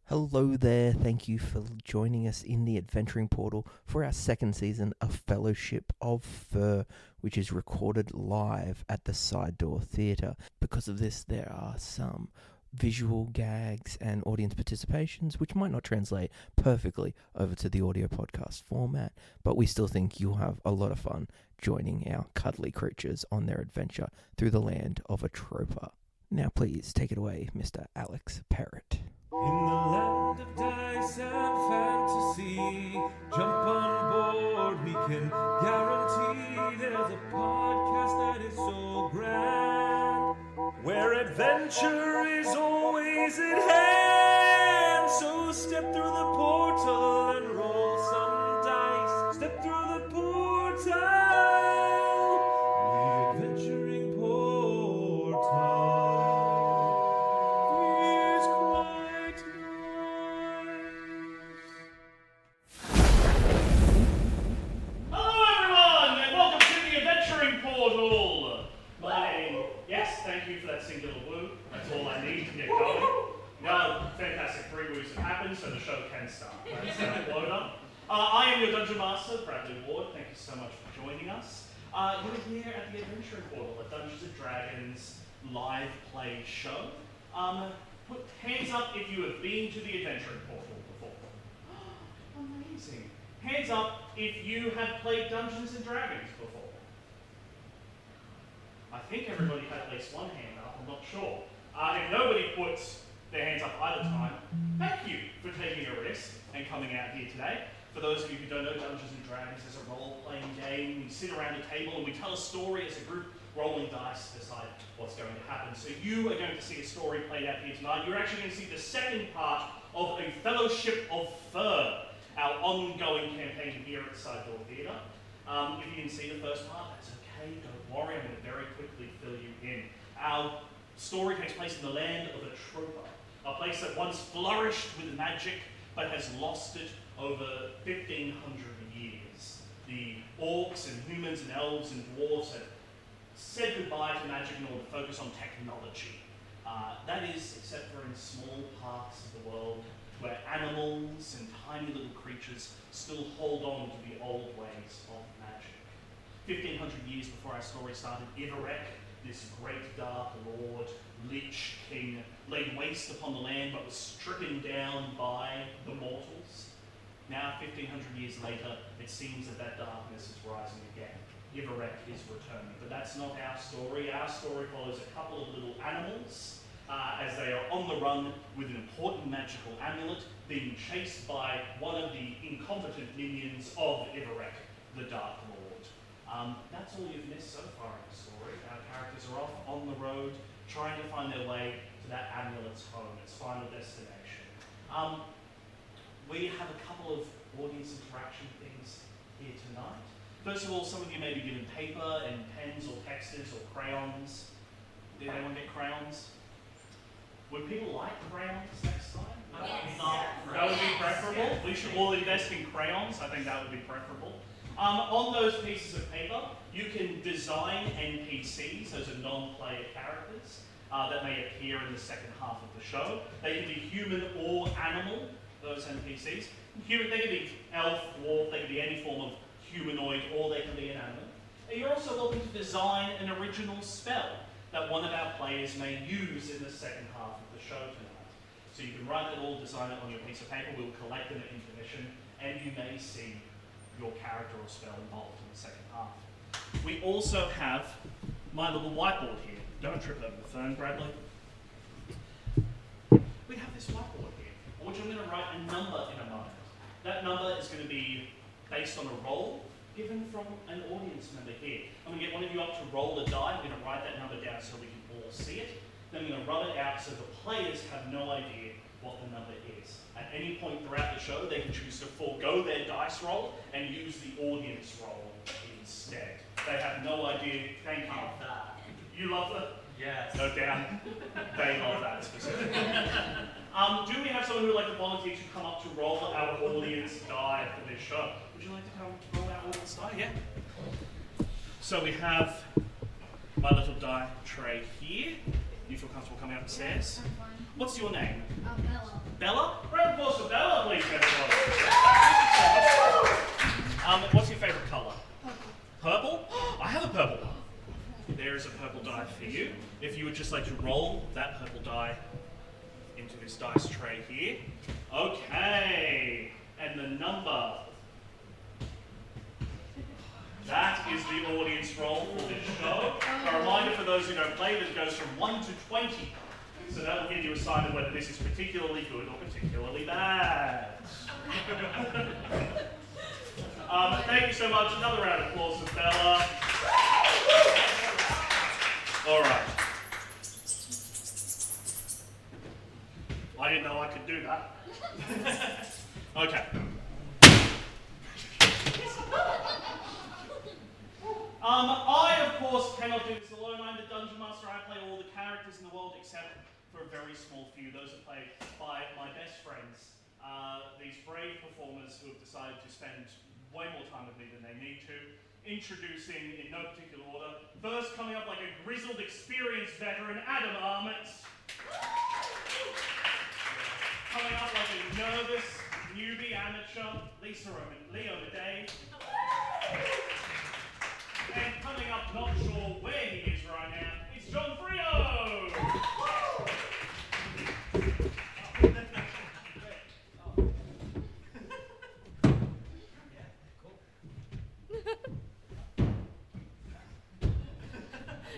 Hello there, thank you for joining us in the Adventuring Portal for our second season of Fellowship of Fur, which is recorded live at the Side Door Theatre. Because of this, there are some visual gags and audience participations which might not translate perfectly over to the audio podcast format, but we still think you'll have a lot of fun joining our cuddly creatures on their adventure through the land of a troper. Now please take it away, Mr. Alex Parrott. In the land of dice and fantasy, jump on board, we can guarantee there's a podcast that is so grand, where adventure is always at hand. So step through the portal and roll some dice. Step through the portal, the adventuring portal. Thank you for that singular woo. That's all I need to get going. Now, fantastic 3 woos have happened, so the show can start. That's load up. I am your Dungeon Master, Bradley Ward. Thank you so much for joining us. You're here at the Adventuring Portal, a Dungeons & Dragons live play show. Put hands up if you have been to the Adventuring Portal before. Amazing. Hands up if you have played Dungeons & Dragons before. I think everybody had at least one hand up, I'm not sure. If nobody puts their hands up either time, thank you for taking a risk and coming out here today. For those of you who don't know, Dungeons & Dragons is a role-playing game. We sit around a table and we tell a story as a group, rolling dice to decide what's going to happen. So you are going to see a story played out here tonight. You're actually going to see the second part of a Fellowship of Fur, our ongoing campaign here at the Side Door Theatre. If you didn't see the first part, that's okay, don't worry, I'm going to very quickly fill you in. Our story takes place in the land of a troper, a place that once flourished with magic, but has lost it over 1,500 years. The orcs and humans and elves and dwarves have said goodbye to magic in order to focus on technology. That is, except for in small parts of the world, where animals and tiny little creatures still hold on to the old ways of magic. 1,500 years before our story started, Ivarek, this great dark lord, lich king, laid waste upon the land but was stricken down by the mortals. Now, 1,500 years later, it seems that darkness is rising again. Ivarek is returning, but that's not our story. Our story follows a couple of little animals as they are on the run with an important magical amulet, being chased by one of the incompetent minions of Ivarek, the Dark Lord. That's all you've missed so far in the story. Our characters are off on the road, trying to find their way to that amulet's home, its final destination. We have a couple of audience interaction things here tonight. First of all, some of you may be given paper and pens or texters or crayons. Did anyone get crayons? Would people like crayons next time? Yes. That would be preferable. We should all invest in crayons. I think that would be preferable. On those pieces of paper, you can design NPCs, those are non-player characters, that may appear in the second half of the show. They can be human or animal, those NPCs. They can be elf, dwarf, they can be any form of humanoid, or they can be an animal. And you're also welcome to design an original spell that one of our players may use in the second half of the show tonight. So you can write that all, design it on your piece of paper, we'll collect them at intermission, and you may see your character or spell involved in the second half. We also have my little whiteboard here. Don't trip over the phone, Bradley. We have this whiteboard here, on which I'm going to write a number in a moment. That number is going to be based on a roll given from an audience member here. I'm going to get one of you up to roll a die. I'm going to write that number down so we can all see it. Then I'm going to rub it out so the players have no idea what the number is. At any point throughout the show, they can choose to forego their dice roll and use the audience roll instead. They have no idea. Thank you. Love that. You love that? Yes. No doubt. They love that specifically. Do we have someone who would like to volunteer to come up to roll our audience die for this show? Would you like to come roll our audience die? Yeah. So we have my little die tray here. You feel comfortable coming up the stairs? I'm fine. What's your name? Bella. Bella? Right just like to roll that purple die into this dice tray here. Okay, and the number. That is the audience roll for this show. A reminder for those who don't play, that it goes from 1 to 20. So that will give you a sign of whether this is particularly good or particularly bad. Thank you so much. Another round of applause for Bella. All right. I didn't know I could do that. Okay. I, of course, cannot do this alone. I'm the Dungeon Master. I play all the characters in the world except for a very small few. Those are played by my best friends. These brave performers who have decided to spend way more time with me than they need to. Introducing, in no particular order, first coming up like a grizzled, experienced veteran, Adam Armits. Coming up like a nervous, newbie amateur, Leo O'Day. And coming up, not sure where he is right now, it's John Frio!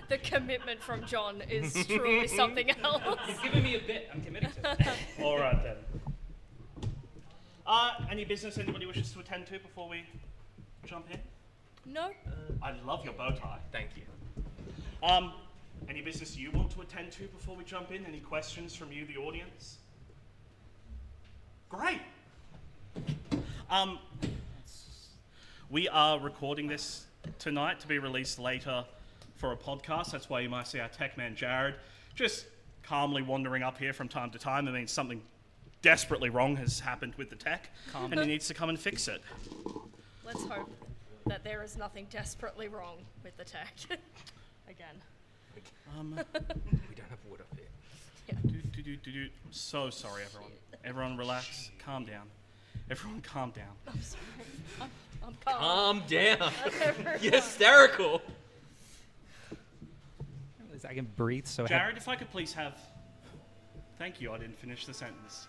The commitment from John is truly something else. He's giving me a bit. I'm committing to it. All right then. Any business anybody wishes to attend to before we jump in? No? I love your bow tie. Thank you. Any business you want to attend to before we jump in? Any questions from you, the audience? Great. We are recording this tonight to be released later for a podcast. That's why you might see our tech man Jared just calmly wandering up here from time to time. I mean, something desperately wrong has happened with the tech, and he needs to come and fix it. Let's hope that there is nothing desperately wrong with the tech. Again. We don't have wood up here. Yeah. I'm so sorry, everyone. Everyone relax. Calm down. Everyone calm down. I'm sorry. I'm calm. Calm down. You're hysterical. At least I can breathe. So Jared, if I could please have... Thank you, I didn't finish the sentence.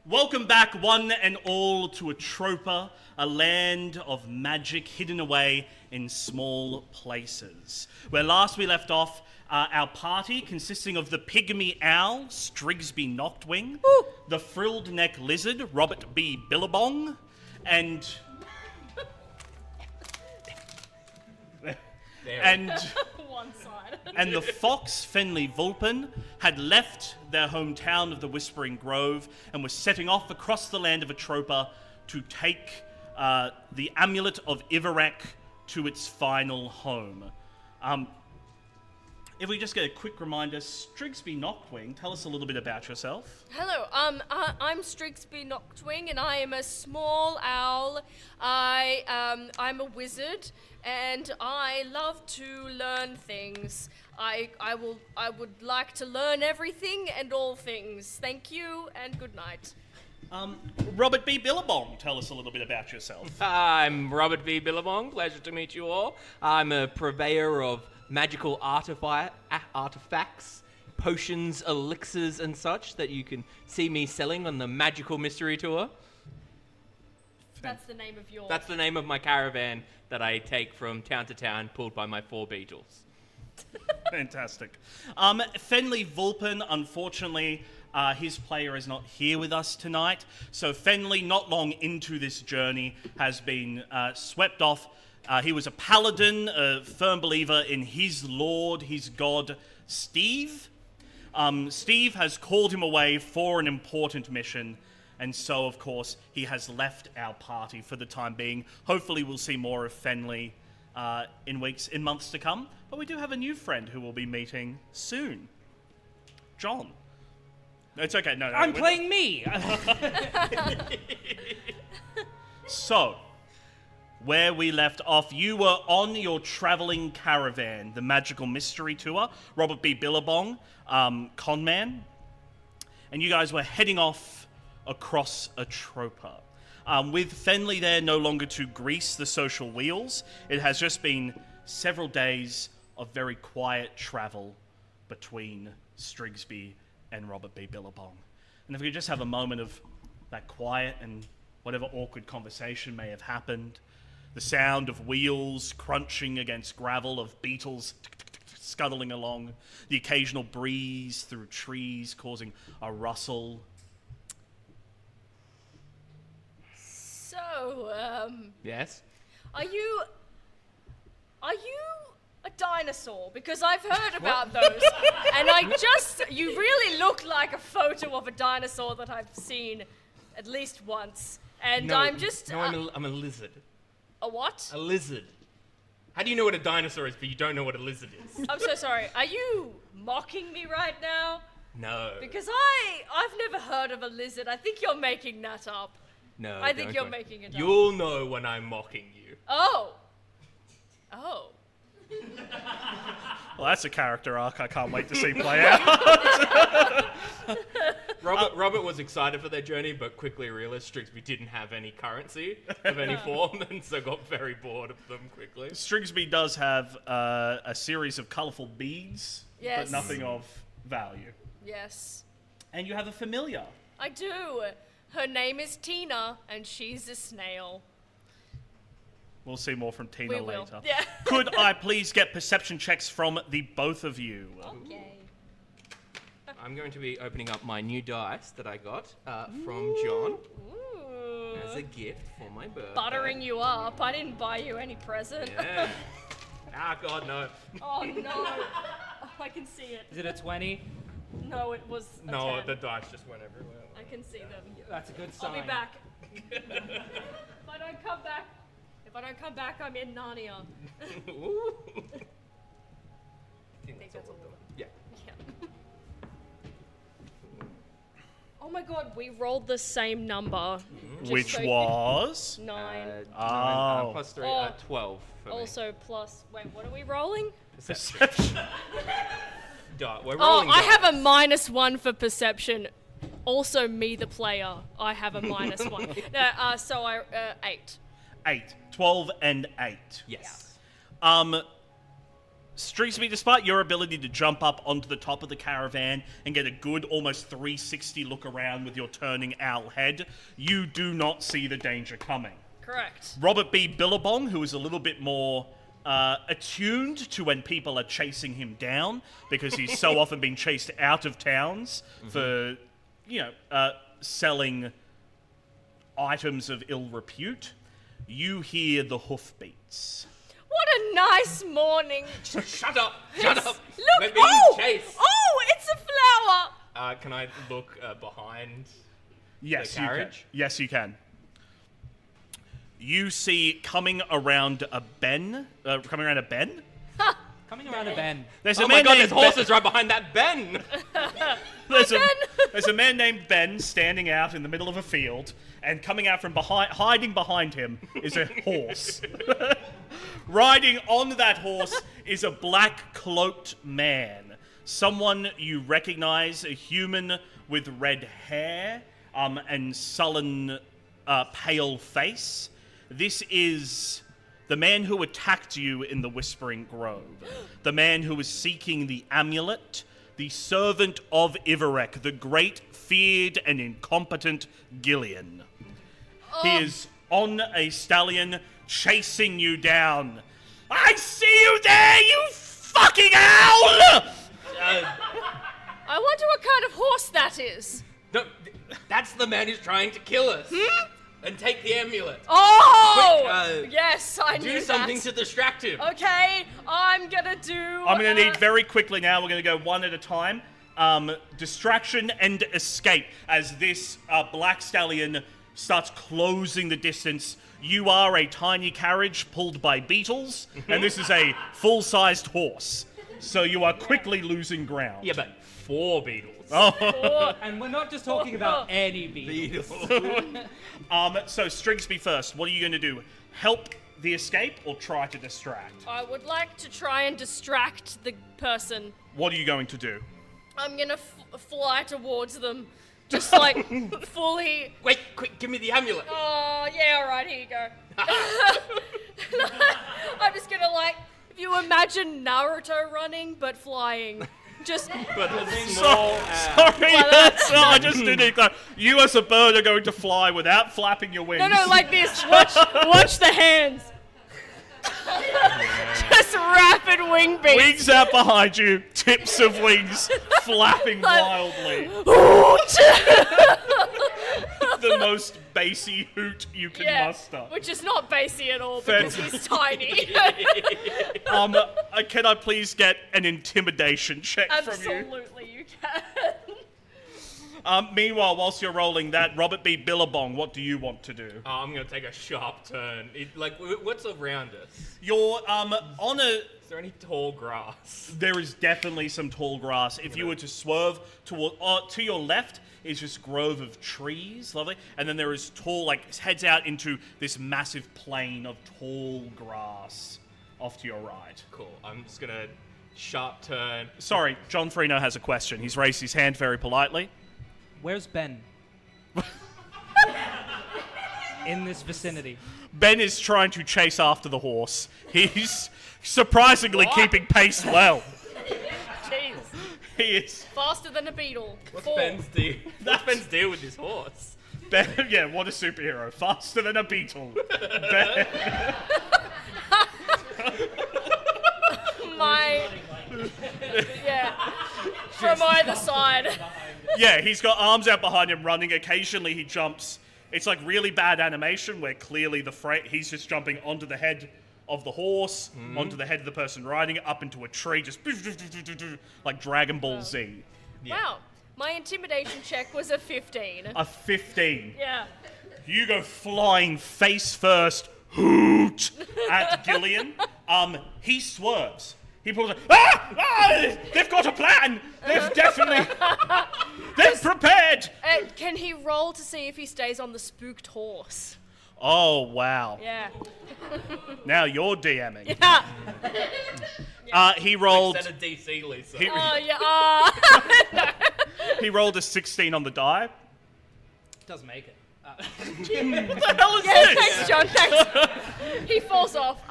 Welcome back, one and all, to Atropa, a land of magic hidden away in small places. Where last we left off, our party, consisting of the pygmy owl, Strigsby Noctwing, the frilled neck lizard, Robert B. Billabong, and... One side. and the fox, Fenley Vulpin, had left their hometown of the Whispering Grove and was setting off across the land of Atropa to take the amulet of Ivarek to its final home. If we just get a quick reminder, Strigsby Noctwing, tell us a little bit about yourself. Hello, I'm Strigsby Noctwing, and I am a small owl. I'm a wizard, and I love to learn things. I would like to learn everything and all things. Thank you, and good night. Robert B. Billabong, tell us a little bit about yourself. I'm Robert B. Billabong. Pleasure to meet you all. I'm a purveyor of magical artifacts, potions, elixirs, and such that you can see me selling on the Magical Mystery Tour. That's the name of your... That's the name of my caravan that I take from town to town, pulled by my 4 beetles. Fantastic. Fenley Vulpin, unfortunately, his player is not here with us tonight. So Fenley, not long into this journey, has been swept off. He was a paladin, a firm believer in his lord, his god, Steve. Steve has called him away for an important mission, and so, of course, he has left our party for the time being. Hopefully we'll see more of Fenley in months to come, but we do have a new friend who we'll be meeting soon. John. It's okay, no. I'm playing me. So, where we left off, you were on your traveling caravan, the Magical Mystery Tour, Robert B. Billabong, conman, and you guys were heading off across Atropa. With Fenley there no longer to grease the social wheels, it has just been several days of very quiet travel between Strigsby and Robert B. Billabong. And if we could just have a moment of that quiet and whatever awkward conversation may have happened, the sound of wheels crunching against gravel, of beetles scuttling along, the occasional breeze through trees causing a rustle. So, Yes? are you a dinosaur? Because I've heard about those, and you really look like a photo of a dinosaur that I've seen at least once, and I'm a lizard. a what? A lizard. How do you know what a dinosaur is, but you don't know what a lizard is? I'm so sorry. Are you mocking me right now? No. Because I've never heard of a lizard. I think you're making that up. No. I think don't you're worry. making it up. You'll know when I'm mocking you. Oh. Well, that's a character arc I can't wait to see play out. Robert was excited for their journey, but quickly realized Strigsby didn't have any currency of any form, and so got very bored of them quickly. Strigsby does have a series of colourful beads, Yes. but nothing of value. Yes. And you have a familiar. I do. Her name is Tina, and she's a snail. We'll see more from Tina We will. later. Yeah. Could I please get perception checks from the both of you? Okay. I'm going to be opening up my new dice that I got from John Ooh. as a gift for my birthday. Buttering you up. I didn't buy you any present. Yeah. Ah, God, no. Oh, no. Oh, I can see it. Is it a 20? No, it was a No, 10. the dice just went everywhere. I can see them. That's a good I'll sign. be back. If I don't come back, I'm in Narnia. Ooh. I think that's all of them. Yeah. Yeah. Oh my god, we rolled the same number. Just Which so- was? 9. Oh. Plus 3, Oh. 12 for me. Also plus, wait, what are we rolling? Perception. We're Oh, rolling I dice. have a -1 for perception. Also, me, the player, I have a -1. No, so 8. 8. 12 and 8. Yes. Strigsby, despite your ability to jump up onto the top of the caravan and get a good almost 360 look around with your turning owl head, you do not see the danger coming. Correct. Robert B. Billabong, who is a little bit more attuned to when people are chasing him down, because he's so often been chased out of towns for, selling items of ill repute, you hear the hoofbeats. What a nice morning. Shut up! Shut up! Look, We're being chased! It's a flower. Can I look behind? Yes, The you can. carriage? Yes, you can. You see coming around a bend. Coming around a bend? There's Oh a my man God! named There's horses right behind that Ben. There's a man named Ben standing out in the middle of a field, and coming out from hiding behind him is a horse. Riding on that horse is a black cloaked man, someone you recognize, a human with red hair and sullen, pale face. This is the man who attacked you in the Whispering Grove, the man who was seeking the amulet, the servant of Ivarek, the great, feared, and incompetent Gillian. He is on a stallion, chasing you down. I see you there, you fucking owl! I wonder what kind of horse that is. No, that's the man who's trying to kill us. And take the amulet. Oh! Quick, yes, I knew Do something that. to distract him. Okay, I'm gonna need very quickly now, we're going to go one at a time. Distraction and escape. As this black stallion starts closing the distance, you are a tiny carriage pulled by beetles, and this is a full-sized horse. So you are quickly losing ground. Yeah, but 4 beetles. Oh. And we're not just talking about any beetles. So Strigsby first, what are you going to do? Help the escape or try to distract? I would like to try and distract the person. What are you going to do? I'm gonna fly towards them. Just like fully. Wait, quick, give me the amulet. Oh, yeah, alright, here you go. I'm just gonna If you imagine Naruto running, but flying. Just... But a small Sorry, I just didn't. You as a bird are going to fly without flapping your wings. No, like this. Watch the hands. Just rapid wing beats. Wings out behind you, tips of wings flapping wildly. The most bassy hoot you can muster. Which is not bassy at all because he's tiny. Can I please get an intimidation check from you? Absolutely, you can. Meanwhile, whilst you're rolling that, Robert B. Billabong, what do you want to do? Oh, I'm gonna take a sharp turn. What's around us? You're on a. Is there any tall grass? There is definitely some tall grass. If you were to swerve to your left is this grove of trees, lovely, and then there is tall, it heads out into this massive plain of tall grass off to your right. Cool. I'm just gonna sharp turn. Sorry, John Freno has a question. He's raised his hand very politely. Where's Ben? In this vicinity. Ben is trying to chase after the horse. He's surprisingly keeping pace well. Jeez. He is. Faster than a beetle. What's Ben's deal? What's Ben's deal with this horse? Ben, yeah, what a superhero. Faster than a beetle. Ben. From either side. Yeah, he's got arms out behind him running. Occasionally he jumps. It's like really bad animation where clearly he's just jumping onto the head of the horse, onto the head of the person riding it, up into a tree, just like Dragon Ball Z. Yeah. Wow. My intimidation check was a 15. A 15. Yeah. You go flying face first, hoot, at Gillian. He swerves. He pulls a, they've got a plan! They've definitely... They've prepared! Can he roll to see if he stays on the spooked horse? Oh, wow. Yeah. Now you're DMing. Yeah. He rolled... Instead of DC, Lisa. He rolled a 16 on the die. Doesn't make it. What the hell is this? Thanks, John. Thanks. He falls off.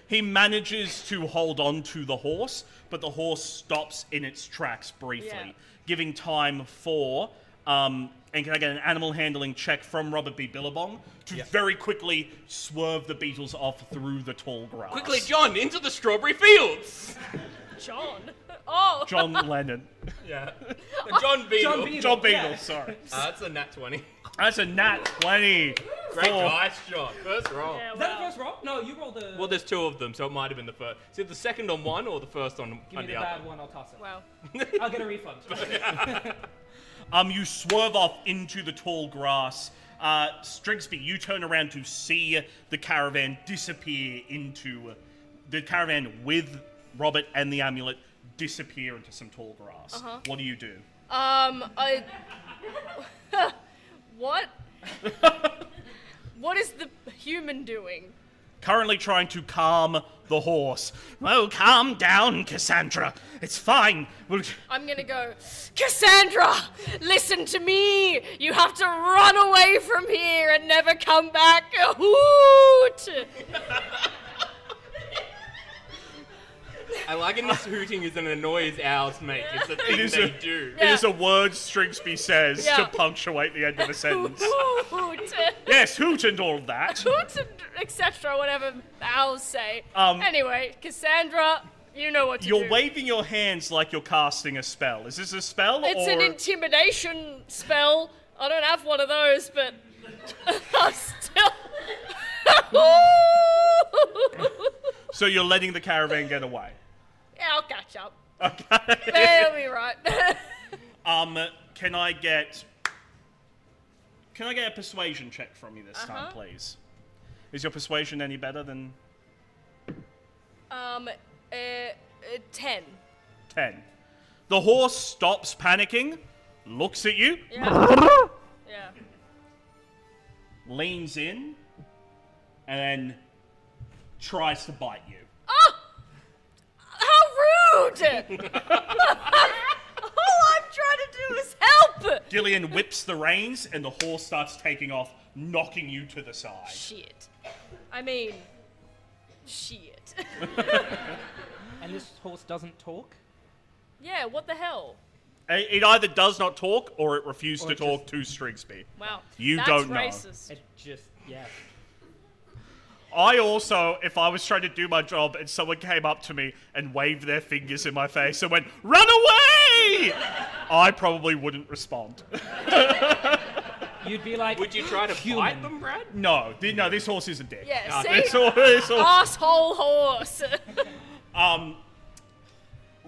He manages to hold on to the horse, but the horse stops in its tracks briefly, giving time for... and can I get an animal handling check from Robert B. Billabong to very quickly swerve the beetles off through the tall grass? Quickly, John, into the strawberry fields! John. Oh. John Lennon. Yeah. John Beadle. John Beadle, sorry. That's a nat 20. That's a nat 20. Great dice, John. First roll. Yeah, Is that the first roll? No, you rolled the... Well, there's two of them, so it might have been the first. Is it the second on one or the first on Give me the the other? bad one, I'll toss it. Wow. I'll get a refund. You swerve off into the tall grass. Strigsby, you turn around to see the caravan disappear into... The caravan with Robert and the amulet disappear into some tall grass. What do you do? What? What is the human doing? Currently trying to calm the horse. Oh, calm down, Cassandra. It's fine. I'm gonna go, Cassandra, listen to me. You have to run away from here and never come back. Hoot! I like in this hooting is a noise owls make. It's a thing they do. It is a word Strigsby says Yeah. to punctuate the end of a sentence. Hoot! Yes, hoot and all that. Hoot and etc. Whatever owls say. Um, Anyway, Cassandra, you know what to do. You're waving your hands like you're casting a spell. Is this a spell It's or... an intimidation spell. I don't have one of those, but I'm still. So you're letting the caravan get away? Yeah, I'll catch up. Okay. It'll be right. Can I get a persuasion check from you this time, please? Is your persuasion any better than 10. 10? The horse stops panicking, looks at you, Yeah. Yeah. leans in, and then tries to bite you. Oh! How rude! All I'm trying to do is help! Gillian whips the reins, and the horse starts taking off, knocking you to the side. Shit. I mean, Shit. And this horse doesn't talk? Yeah, what the hell? It either does not talk or it refused Or to it talk to Strigsby. Wow. You That's don't know. racist. It just, yeah. I also, if I was trying to do my job and someone came up to me and waved their fingers in my face and went, "Run away!" I probably wouldn't respond. You'd be like, Would you try to human. bite them, Brad? No, this horse isn't dead. Yeah, see? This horse. Asshole horse.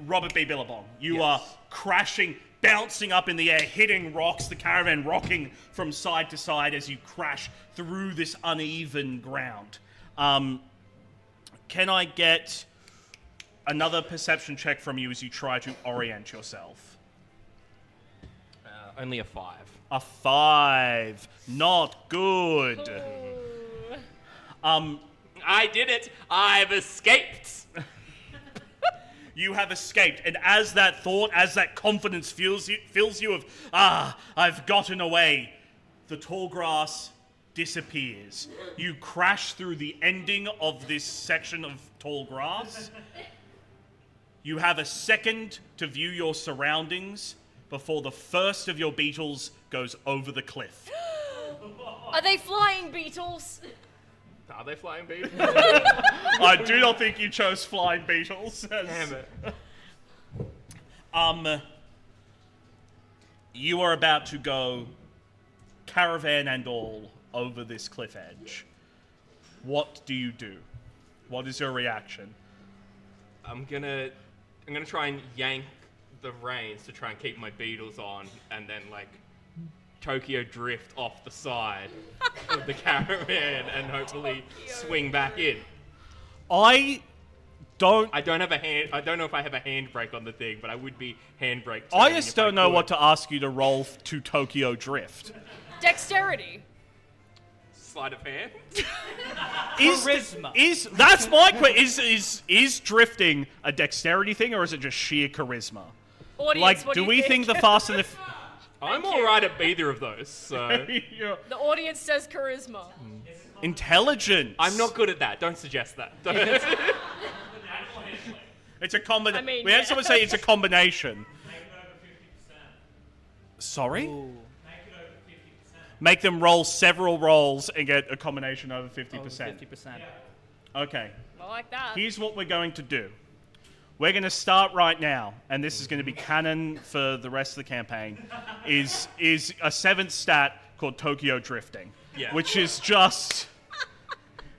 Robert B. Billabong, you Yes. are crashing, bouncing up in the air, hitting rocks, the caravan rocking from side to side as you crash through this uneven ground. Can I get another perception check from you as you try to orient yourself? Only a 5. A 5. Not good. I did it! I've escaped! You have escaped, and as that thought, as that confidence fills you of, I've gotten away, the tall grass disappears. You crash through the ending of this section of tall grass. You have a second to view your surroundings before the first of your beetles goes over the cliff. Are they flying beetles? Are they flying beetles? I do not think you chose flying beetles. Damn it. You are about to go caravan and all over this cliff edge. What do you do? What is your reaction? I'm gonna try and yank the reins to try and keep my beetles on, and then like Tokyo drift off the side of the caravan and hopefully swing back in. I don't have a hand. I don't know if I have a handbrake on the thing, but I would be handbrake. I just don't know what to ask you to roll to Tokyo drift. Dexterity. Sleight of hand. Charisma. That's my question. Is drifting a dexterity thing or is it just sheer charisma? Audience, Like, what do you we think the think? Fast and the I'm all right at either of those. So Yeah. The audience says charisma. Intelligence? I'm not good at that. Don't suggest that. It's a combination. I mean, we had yeah. someone say it's a combination. Sorry? Make them roll several rolls and get a combination over 50%. 50%. Okay. I like that. Here's what we're going to do. We're going to start right now, and this is going to be canon for the rest of the campaign, is a 7th stat called Tokyo Drifting, Yeah. which is just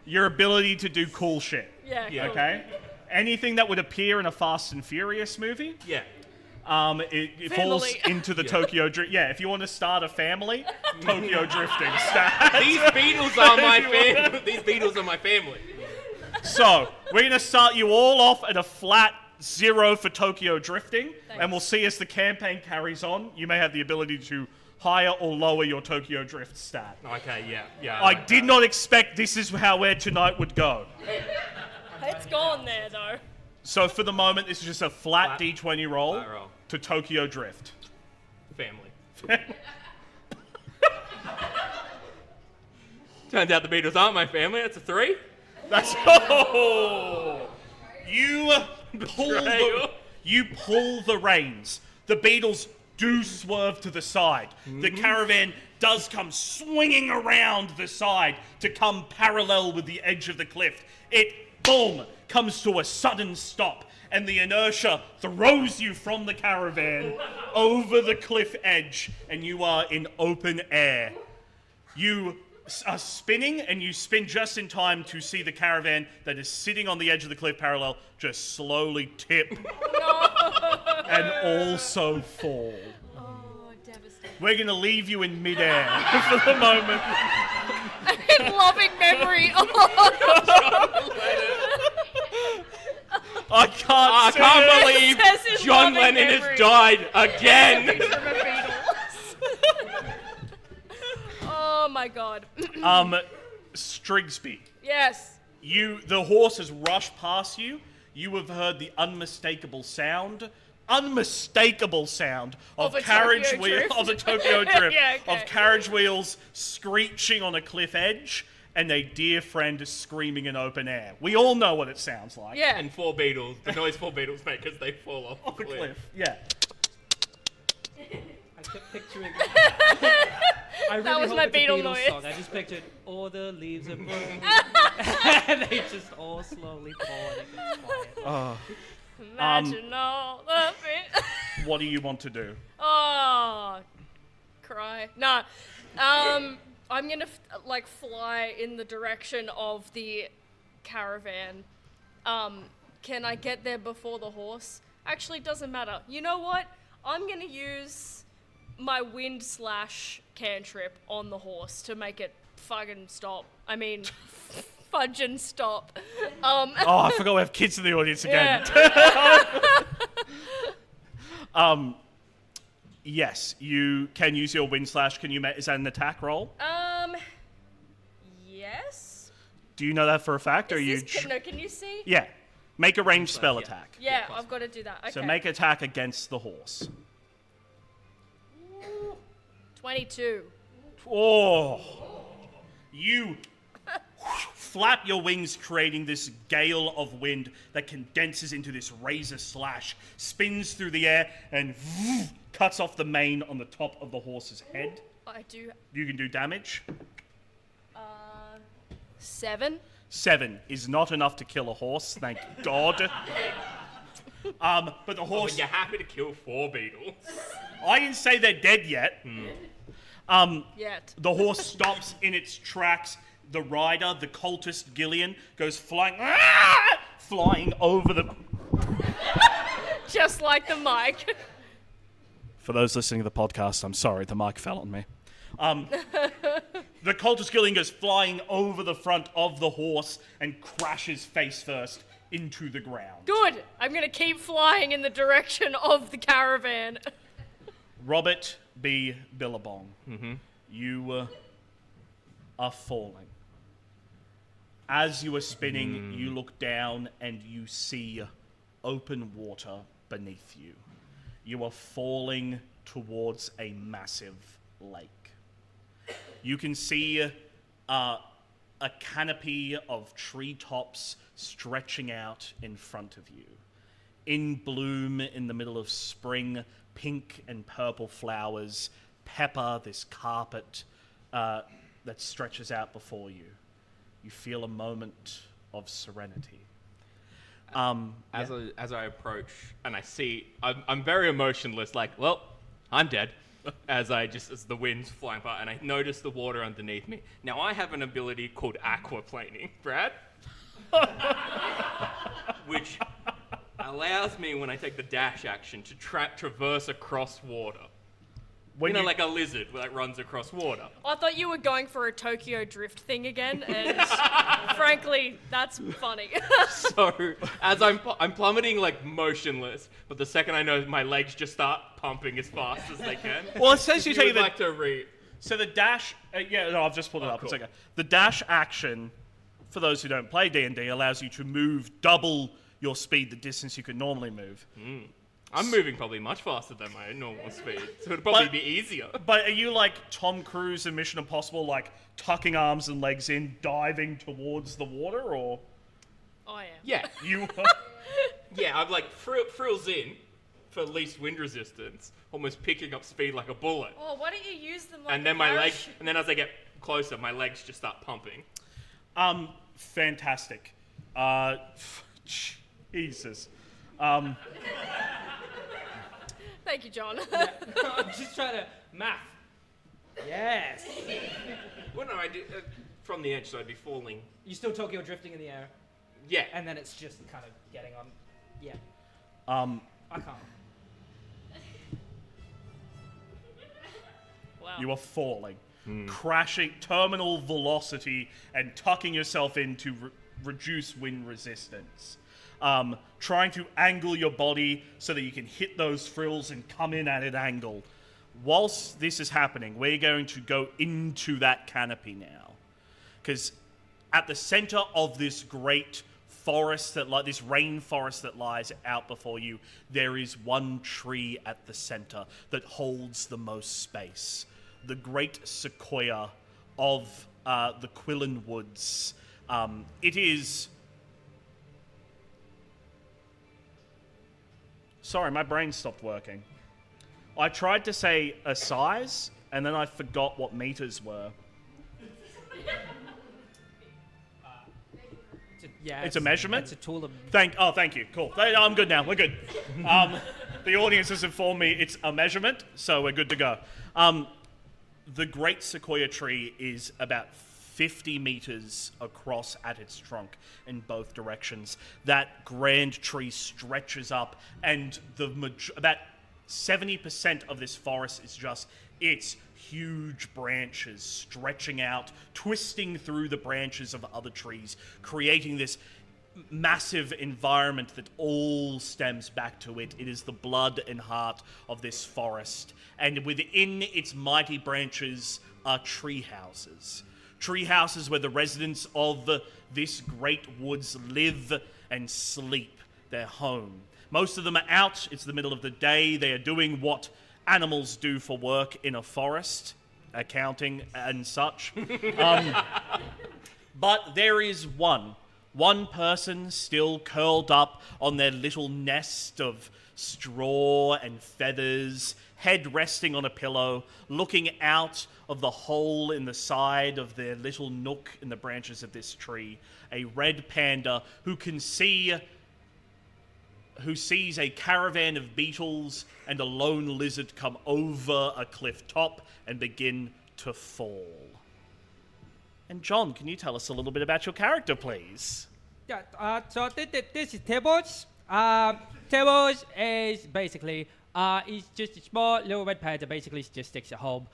your ability to do cool shit, Yeah. Yeah. Cool. okay? Anything that would appear in a Fast and Furious movie, Yeah. it falls Family. into the Tokyo Drift. Yeah, if you want to start a family, Tokyo Drifting stat. These beetles are my family. These beetles are my family. So, we're going to start you all off at a flat 0 for Tokyo Drifting, and we'll see as the campaign carries on, you may have the ability to higher or lower your Tokyo Drift stat. Okay. Yeah. I did not expect this is how where tonight would go. It's gone there, though. So for the moment, this is just a flat D20 roll Flat roll. to Tokyo Drift. Family. Turns out the beetles aren't my family. That's a 3. That's you pull the reins. The beetles do swerve to the side. The caravan does come swinging around the side to come parallel with the edge of the cliff. It, boom, comes to a sudden stop, and the inertia throws you from the caravan over the cliff edge, and you are in open air. You are spinning, and you spin just in time to see the caravan that is sitting on the edge of the cliff parallel just slowly tip and also fall. Oh, devastating. We're going to leave you in midair for the moment. In loving memory. Oh, I can't I say can't it. believe Says in John loving Lennon memory. has died again. Oh my god. Strigsby, Yes. the horse has rushed past you. You have heard the unmistakable sound of Of a carriage Tokyo wheel drift? of a Tokyo drift Yeah, okay. of carriage wheels screeching on a cliff edge and a dear friend screaming in open air. We all know what it sounds like. Yeah. And 4 beetles. The noise 4 beetles make as they fall off Off a cliff. Yeah. I kept picturing. I really That was hope my it's a Beatle Beatles noise. song. I just pictured all the leaves are broken, and they just all slowly fall and it gets quiet. Oh. Imagine all the What do you want to do? Oh, cry. No. I'm gonna fly in the direction of the caravan. Can I get there before the horse? Actually, doesn't matter. You know what? I'm gonna use my wind / cantrip on the horse to make it fucking stop. I mean, fudging stop. Oh, I forgot we have kids in the audience again. Yeah. Yes, you can use your wind slash. Can you make? Is that an attack roll? Yes. Do you know that for a fact, or Is you? this, no, can you see? Yeah, make a ranged spell yeah. attack. Yeah, I've got to do that. Okay. So make attack against the horse. 22. Oh, you flap your wings, creating this gale of wind that condenses into this razor slash, spins through the air, and cuts off the mane on the top of the horse's head. I do. You can do damage. 7. 7 is not enough to kill a horse, thank God. But the Oh, horse... but you're happy to kill 4 beetles. I didn't say they're dead yet. Yet. The horse stops in its tracks. The rider, the cultist Gillian, goes flying over the... Just like the mic. For those listening to the podcast, I'm sorry, the mic fell on me. The cultist Gillian goes flying over the front of the horse and crashes face first into the ground. Good. I'm going to keep flying in the direction of the caravan. Robert B. Billabong, you are falling. As you are spinning, you look down and you see open water beneath you. You are falling towards a massive lake. You can see a canopy of treetops stretching out in front of you. In bloom in the middle of spring, pink and purple flowers pepper this carpet that stretches out before you. You feel a moment of serenity. As I approach and I see, I'm very emotionless, like, well, I'm dead. As the wind's flying by, and I notice the water underneath me. Now I have an ability called aquaplaning, Brad, which allows me, when I take the dash action, to traverse across water. Like a lizard that runs across water. I thought you were going for a Tokyo Drift thing again, and frankly, that's funny. So, as I'm plummeting like motionless, but the second I know, my legs just start pumping as fast as they can. Well, it says you If take would the... like to read. So the dash... I've just pulled it up. Cool. It's okay. The dash action, for those who don't play D&D, allows you to move double your speed, the distance you could normally move. I'm moving probably much faster than my normal speed, so it'd probably be easier. But are you like Tom Cruise in Mission Impossible, like tucking arms and legs in, diving towards the water, or...? I am. Yeah, You... yeah, I'm like frills in for least wind resistance, almost picking up speed like a bullet. Oh, why don't you use them like And then a my legs, parachute? and then as I get closer, my legs just start pumping. Fantastic. Jesus. Thank you, John. I'm just trying to math. Yes. Well, no, I do from the edge, so I'd be falling. You still Tokyo drifting in the air, Yeah, and then it's just kind of getting on. Yeah. I can't. Wow. You are falling, crashing, terminal velocity, and tucking yourself in to reduce wind resistance. Trying to angle your body so that you can hit those frills and come in at an angle. Whilst this is happening, we're going to go into that canopy now. Because at the center of this great forest, this rainforest that lies out before you, there is one tree at the center that holds the most space. The Great Sequoia of the Quillen Woods. It is... Sorry, my brain stopped working. I tried to say a size, and then I forgot what meters were. It's a measurement? It's a tool of... Thank you. Cool. I'm good now. We're good. The audience has informed me it's a measurement, so we're good to go. The Great Sequoia Tree is about 50 meters across at its trunk in both directions. That grand tree stretches up, and about 70% of this forest is just its huge branches stretching out, twisting through the branches of other trees, creating this massive environment that all stems back to it. It is the blood and heart of this forest. And within its mighty branches are tree houses. Tree houses where the residents of this great woods live and sleep, their home. Most of them are out. It's the middle of the day. They are doing what animals do for work in a forest, accounting and such. But there is one person still curled up on their little nest of straw and feathers, head resting on a pillow, looking out of the hole in the side of their little nook in the branches of this tree. A red panda who sees a caravan of beetles and a lone lizard come over a cliff top and begin to fall. And John, can you tell us a little bit about your character, please? Yeah, so this is Tibbles. Tibbles is basically, he's just a small little red panda, basically just sticks at home.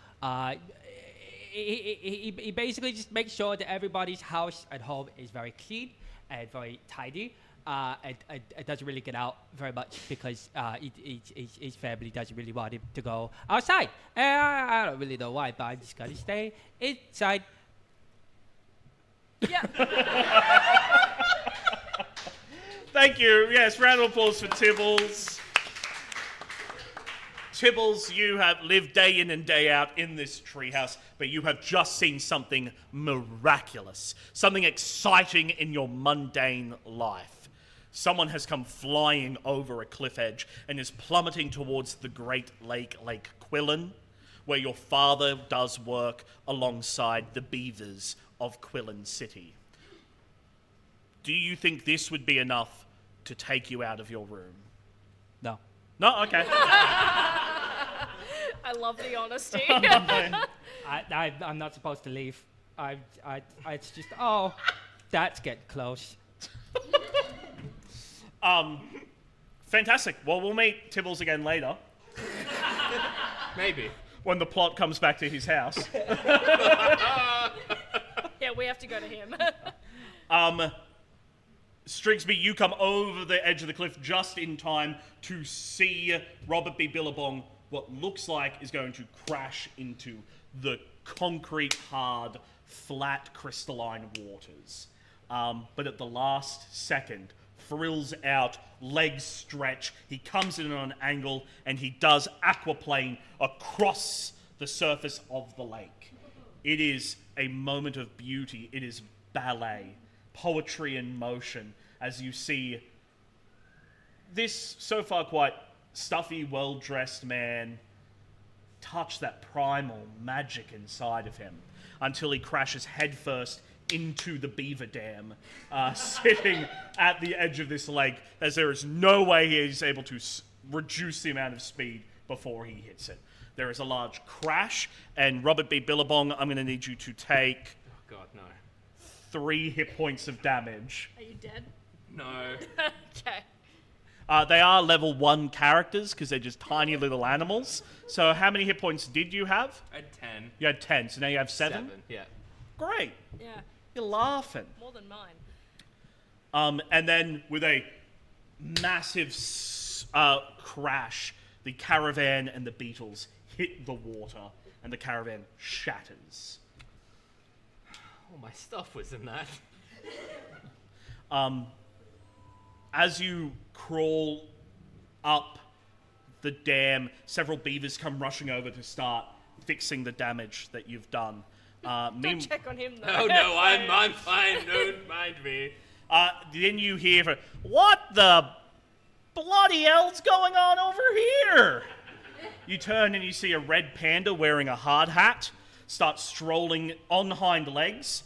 He basically just makes sure that everybody's house at home is very clean and very tidy. It doesn't really get out very much because his family doesn't really want him to go outside. I don't really know why, but I'm just gonna stay inside. Yeah. Thank you. Yes, round of applause for Tibbles. Tibbles, you have lived day in and day out in this treehouse, but you have just seen something miraculous, something exciting in your mundane life. Someone has come flying over a cliff edge and is plummeting towards the great Lake Quillen, where your father does work alongside the beavers of Quillen City. Do you think this would be enough to take you out of your room? No. No? Okay. I love the honesty. I'm not supposed to leave. It's just, that's getting close. Fantastic. Well, we'll meet Tibbles again later. Maybe. When the plot comes back to his house. Yeah, we have to go to him. Strigsby, you come over the edge of the cliff just in time to see Robert B. Billabong, what looks like is going to crash into the concrete, hard, flat, crystalline waters. But at the last second, frills out, legs stretch, he comes in on an angle, and he does aquaplane across the surface of the lake. It is a moment of beauty. It is ballet, poetry in motion, as you see this so far quite stuffy, well-dressed man touch that primal magic inside of him until he crashes headfirst into the beaver dam, sitting at the edge of this lake, as there is no way he is able to reduce the amount of speed before he hits it. There is a large crash, and Robert B. Billabong, I'm going to need you to take... Oh, God, no. 3 hit points of damage. Are you dead? No. Okay. They are level 1 characters, because they're just tiny little animals. So how many hit points did you have? I had 10. You had 10, so now you have 7? Yeah. Great. Yeah, You're laughing. more than mine. And then with a massive crash, the caravan and the beetles hit the water, and the caravan shatters. All my stuff was in that. As you crawl up the dam, several beavers come rushing over to start fixing the damage that you've done. Don't check on him, though. Oh no, I'm fine. Don't mind me. Then you hear, what the bloody hell's going on over here? You turn and you see a red panda wearing a hard hat start strolling on hind legs,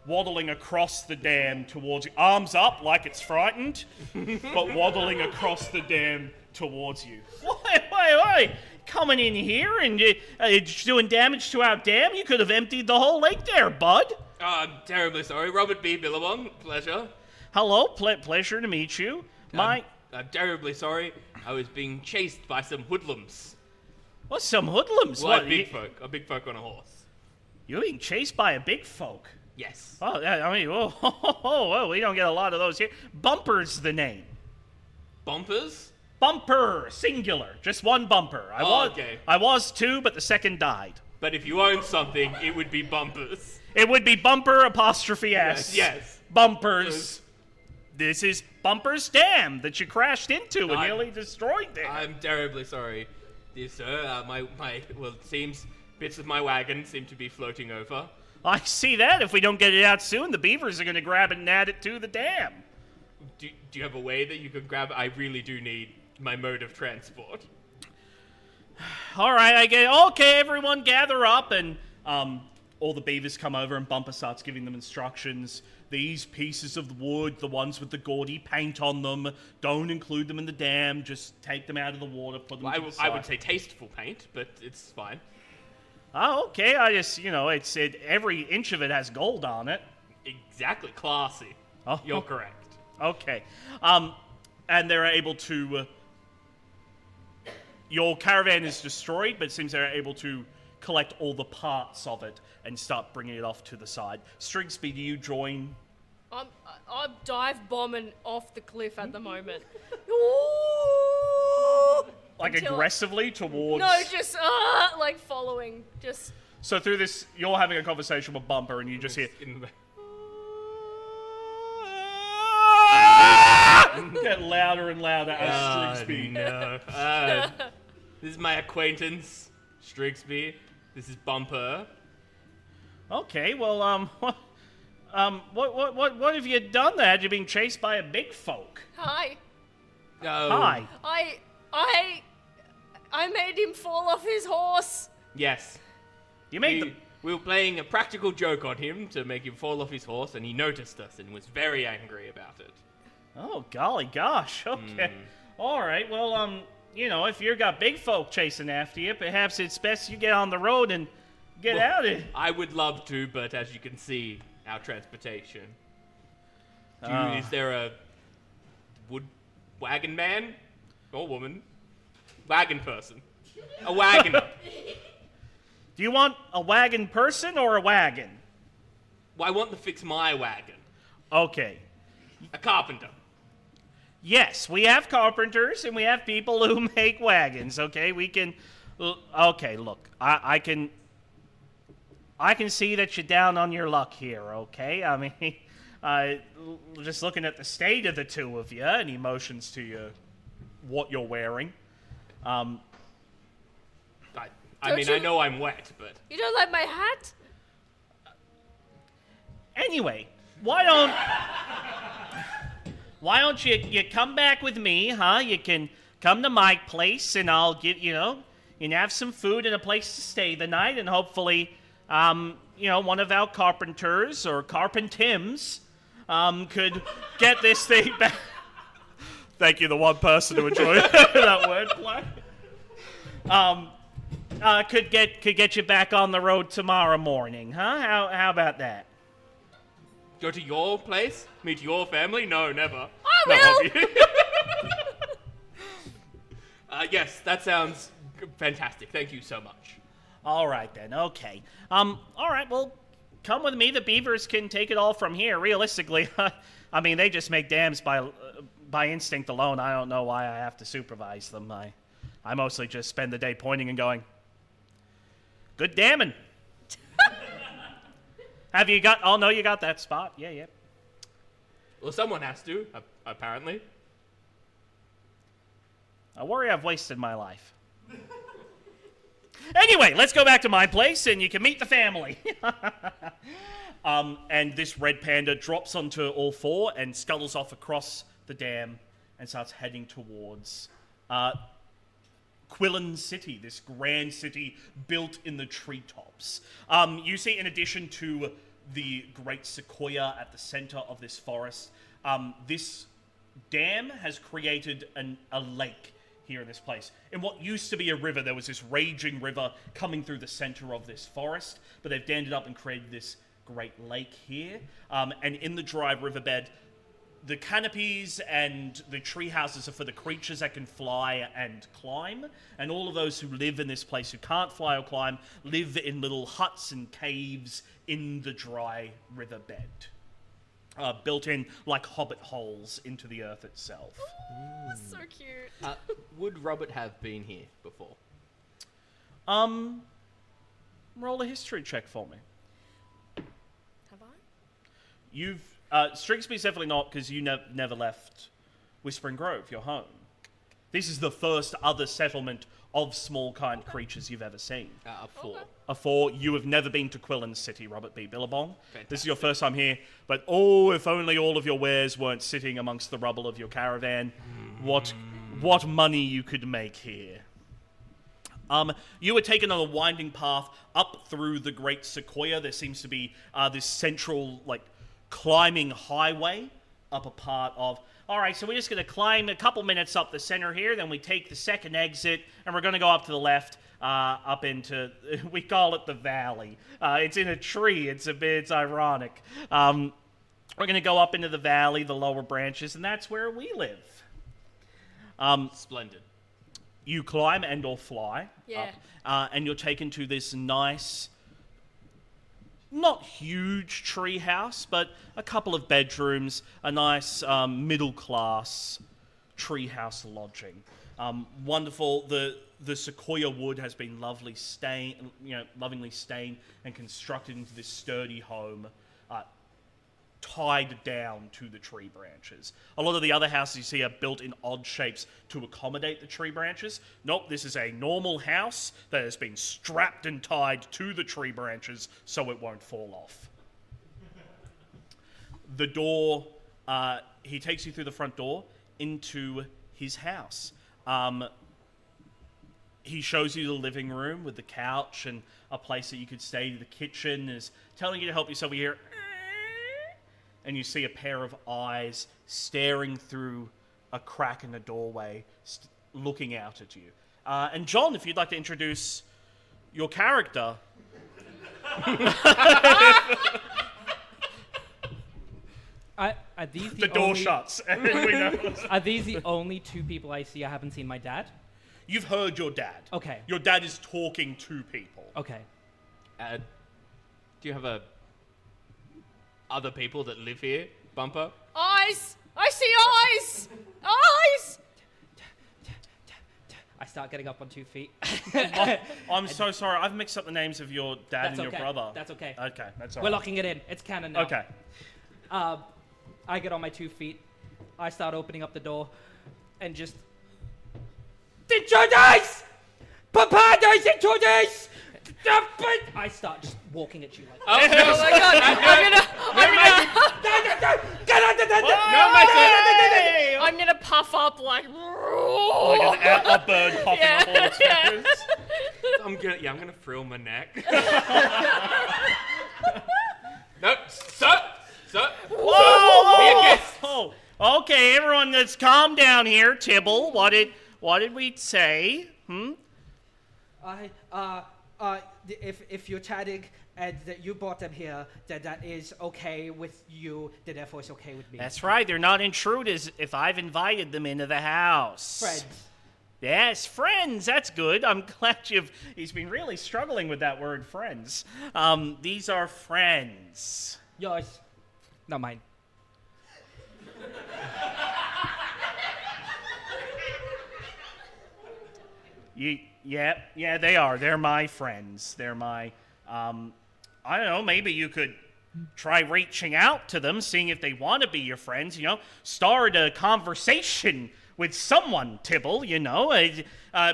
waddling across the dam towards you. Arms up like it's frightened, but waddling across the dam towards you. Wait. Coming in here and doing damage to our dam? You could have emptied the whole lake there, bud. Oh, I'm terribly sorry. Robert B. Billabong, pleasure. Hello, pleasure to meet you. I'm terribly sorry. I was being chased by some hoodlums. What's some hoodlums? Well, a big folk on a horse. You're being chased by a big folk? Yes. Oh, well, we don't get a lot of those here. Bumper's the name. Bumpers? Bumper, singular. Just one bumper. Okay. I was two, but the second died. But if you own something, it would be bumpers. It would be bumper apostrophe S. Yes. Bumpers. This is Bumper's dam that you crashed into and nearly destroyed there. I'm terribly sorry, dear sir. It seems bits of my wagon seem to be floating over. I see that. If we don't get it out soon, the beavers are going to grab it and add it to the dam. Do you have a way that you could grab it? I really do need my mode of transport. All right, I get it. Okay, everyone gather up, and all the beavers come over, and Bumper starts giving them instructions. These pieces of wood, the ones with the gaudy paint on them, don't include them in the dam. Just take them out of the water, put them to the side. I would say tasteful paint, but it's fine. Oh, okay. I just, every inch of it has gold on it. Exactly, classy. Oh. You're correct. Okay. And they're able to... your caravan is destroyed, but it seems they're able to collect all the parts of it and start bringing it off to the side. Strigsby, do you join? I'm dive bombing off the cliff at the moment. Like aggressively towards... No, just like following. Just. So through this, you're having a conversation with Bumper, and you just hear... Get louder and louder as Strigsby. No. This is my acquaintance, Strigsby. This is Bumper. Okay, well, what have you done there? Had you been chased by a big folk? Hi. Oh. Hi. I made him fall off his horse. Yes. You made We were playing a practical joke on him to make him fall off his horse, and he noticed us and was very angry about it. Oh, golly gosh. Okay. All right, well, if you've got big folk chasing after you, perhaps it's best you get on the road and get out of it. I would love to, but as you can see, our transportation. Is there a wood wagon man or woman? Wagon person. A wagoner. Do you want a wagon person or a wagon? Well, I want to fix my wagon. Okay. A carpenter. Yes, we have carpenters and we have people who make wagons, okay? We can... Okay, look, I can see that you're down on your luck here, okay? I mean, just looking at the state of the two of you, and he motions to you what you're wearing. I know I'm wet, but... You don't like my hat? Anyway, why don't you come back with me, huh? You can come to my place, and I'll give and have some food and a place to stay the night, and hopefully, one of our carpenters or carpentims could get this thing back. Thank you, the one person who enjoyed that wordplay. Could get you back on the road tomorrow morning, huh? How about that? Go to your place? Meet your family? No, never. I will! Yes, that sounds fantastic. Thank you so much. All right, then. Okay. All right, well, come with me. The beavers can take it all from here. Realistically, I mean, they just make dams by instinct alone. I don't know why I have to supervise them. I mostly just spend the day pointing and going, good damming. Have you got... Oh, no, you got that spot. Yeah. Well, someone has to, apparently. I worry I've wasted my life. Anyway, let's go back to my place and you can meet the family. And this red panda drops onto all four and scuttles off across the dam and starts heading towards Quillen City, this grand city built in the treetops. You see, in addition to the Great Sequoia at the center of this forest, this dam has created a lake here in this place. In what used to be a river, there was this raging river coming through the center of this forest, but they've dammed it up and created this great lake here. And in the dry riverbed, the canopies and the tree houses are for the creatures that can fly and climb, and all of those who live in this place who can't fly or climb live in little huts and caves in the dry riverbed, built in like hobbit holes into the earth itself. Oh, so cute. Would Robert have been here before? Roll a history check for me. Have I? You've Strigsby's definitely not, because you never left Whispering Grove, your home. This is the first other settlement of small kind creatures you've ever seen. A 4. Okay. A 4, you have never been to Quillen City, Robert B. Billabong. Fantastic. This is your first time here, but if only all of your wares weren't sitting amongst the rubble of your caravan. What money you could make here. You were taken on a winding path up through the Great Sequoia. There seems to be this central, climbing highway up a part of... All right, so we're just going to climb a couple minutes up the center here, then we take the second exit, and we're going to go up to the left, up into... We call it the valley. It's in a tree. It's ironic. We're going to go up into the valley, the lower branches, and that's where we live. Splendid. You climb and or fly Yeah. up, and you're taken to this nice... not huge tree house, but a couple of bedrooms, a nice middle-class tree house lodging. Wonderful. The sequoia wood has been lovingly stained and constructed into this sturdy home, tied down to the tree branches. A lot of the other houses you see are built in odd shapes to accommodate the tree branches. Nope, this is a normal house that has been strapped and tied to the tree branches so it won't fall off. The door, he takes you through the front door into his house. He shows you the living room with the couch and a place that you could stay. The kitchen is telling you to help yourself. You hear... and you see a pair of eyes staring through a crack in the doorway, looking out at you. And John, if you'd like to introduce your character. Are these The door shuts, and we know. Are these the only two people I see? I haven't seen my dad. You've heard your dad. Okay. Your dad is talking to people. Okay. Do you have other people that live here, Bumper? Eyes! I see eyes! Eyes! I start getting up on 2 feet. I'm so sorry. I've mixed up the names of your dad That's and okay. your brother. That's okay. Okay, that's all We're right. locking it in. It's canon now. Okay. I get on my 2 feet. I start opening up the door and just... Intruders! Papadas, intruders! I start just walking at you like... Oh my god! I'm gonna puff up like... Like a bird popping up all its feathers. I'm gonna frill my neck. No, sir. Whoa! Okay, everyone, let's calm down here. Tibble, what did we say? If you're chatting and that you brought them here, then that is okay with you, then therefore it's okay with me. That's right, they're not intruders if I've invited them into the house. Friends. Yes, friends, that's good. I'm glad he's been really struggling with that word, friends. These are friends. Yours. Not mine. Yeah, they are. They're my friends. They're my, I don't know, maybe you could try reaching out to them, seeing if they want to be your friends, start a conversation with someone, Tibble, you know.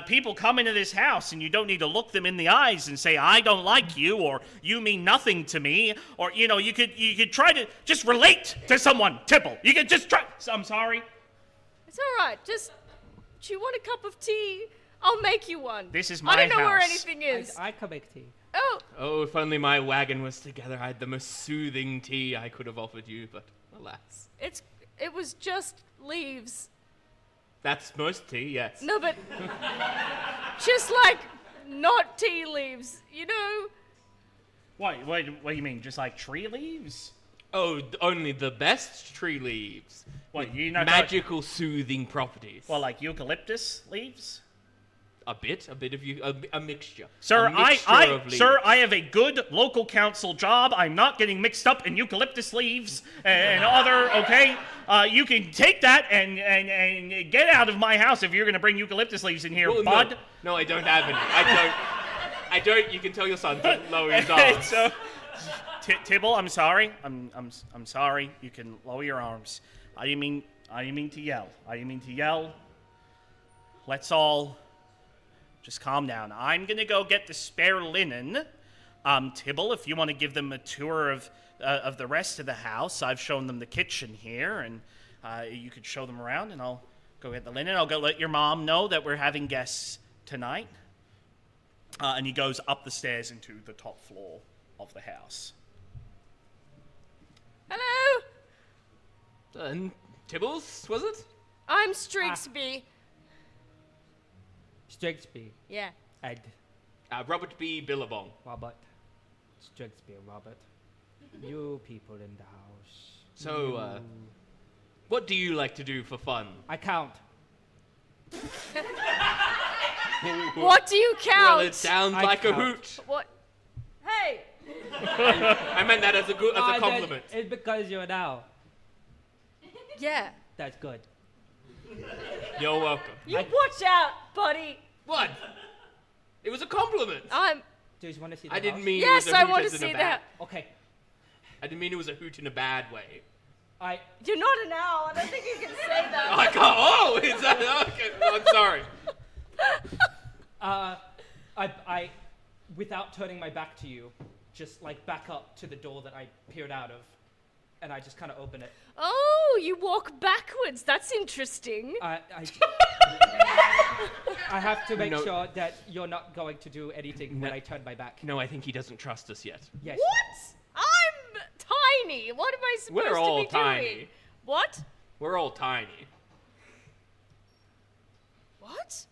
People come into this house and you don't need to look them in the eyes and say, I don't like you, or you mean nothing to me, or, you know, you could try to just relate to someone, Tibble. You could just try. I'm sorry. It's all right. Just, do you want a cup of tea? I'll make you one. This is my I don't know where house. anything is. I can make tea. Oh, Oh, if only my wagon was together, I had the most soothing tea I could have offered you, but alas. it was just leaves. That's most tea, yes. No, but just like not tea leaves, you know? What do you mean? Just like tree leaves? Oh, only the best tree leaves. What, you know? Magical soothing properties. Well, like eucalyptus leaves? a bit of you, a mixture. Sir, A mixture of leaves. I have a good local council job. I'm not getting mixed up in eucalyptus leaves and other, okay? You can take that and get out of my house if you're going to bring eucalyptus leaves in here, Well, bud. No, I don't have any. I don't. You can tell your son to lower his arms. So, Tibble, I'm sorry. I'm sorry. You can lower your arms. I didn't mean to yell. Let's all just calm down. I'm gonna go get the spare linen. Tibble, if you want to give them a tour of the rest of the house, I've shown them the kitchen here, and you could show them around, and I'll go get the linen. I'll go let your mom know that we're having guests tonight. And he goes up the stairs into the top floor of the house. Hello, And Tibbles, was it? I'm Strigsby. Strigsby Yeah. and Robert B. Billabong. Robert. Strigsby and Robert. You people in the house. So, what do you like to do for fun? I count. What do you count? Well, it sounds I like a count. hoot. What? Hey, I meant that as a compliment. It's because you're now. yeah. That's good. You're welcome. You watch out, buddy. What? It was a compliment. Do you want to see the I didn't house? mean Yes, it was a I hoot want as to in a see bad. that. Okay. I didn't mean it was a hoot in a bad way. You're not an owl. I don't think you can say that. I can't. Oh, is that okay? I'm sorry. I, without turning my back to you, just like back up to the door that I peered out of, and I just kind of open it. Oh, you walk backwards. That's interesting. I have to make sure that you're not going to do anything when I turn my back. No, I think he doesn't trust us yet. Yes. What? I'm tiny. What am I supposed We're all to be tiny. doing? What? We're all tiny. What?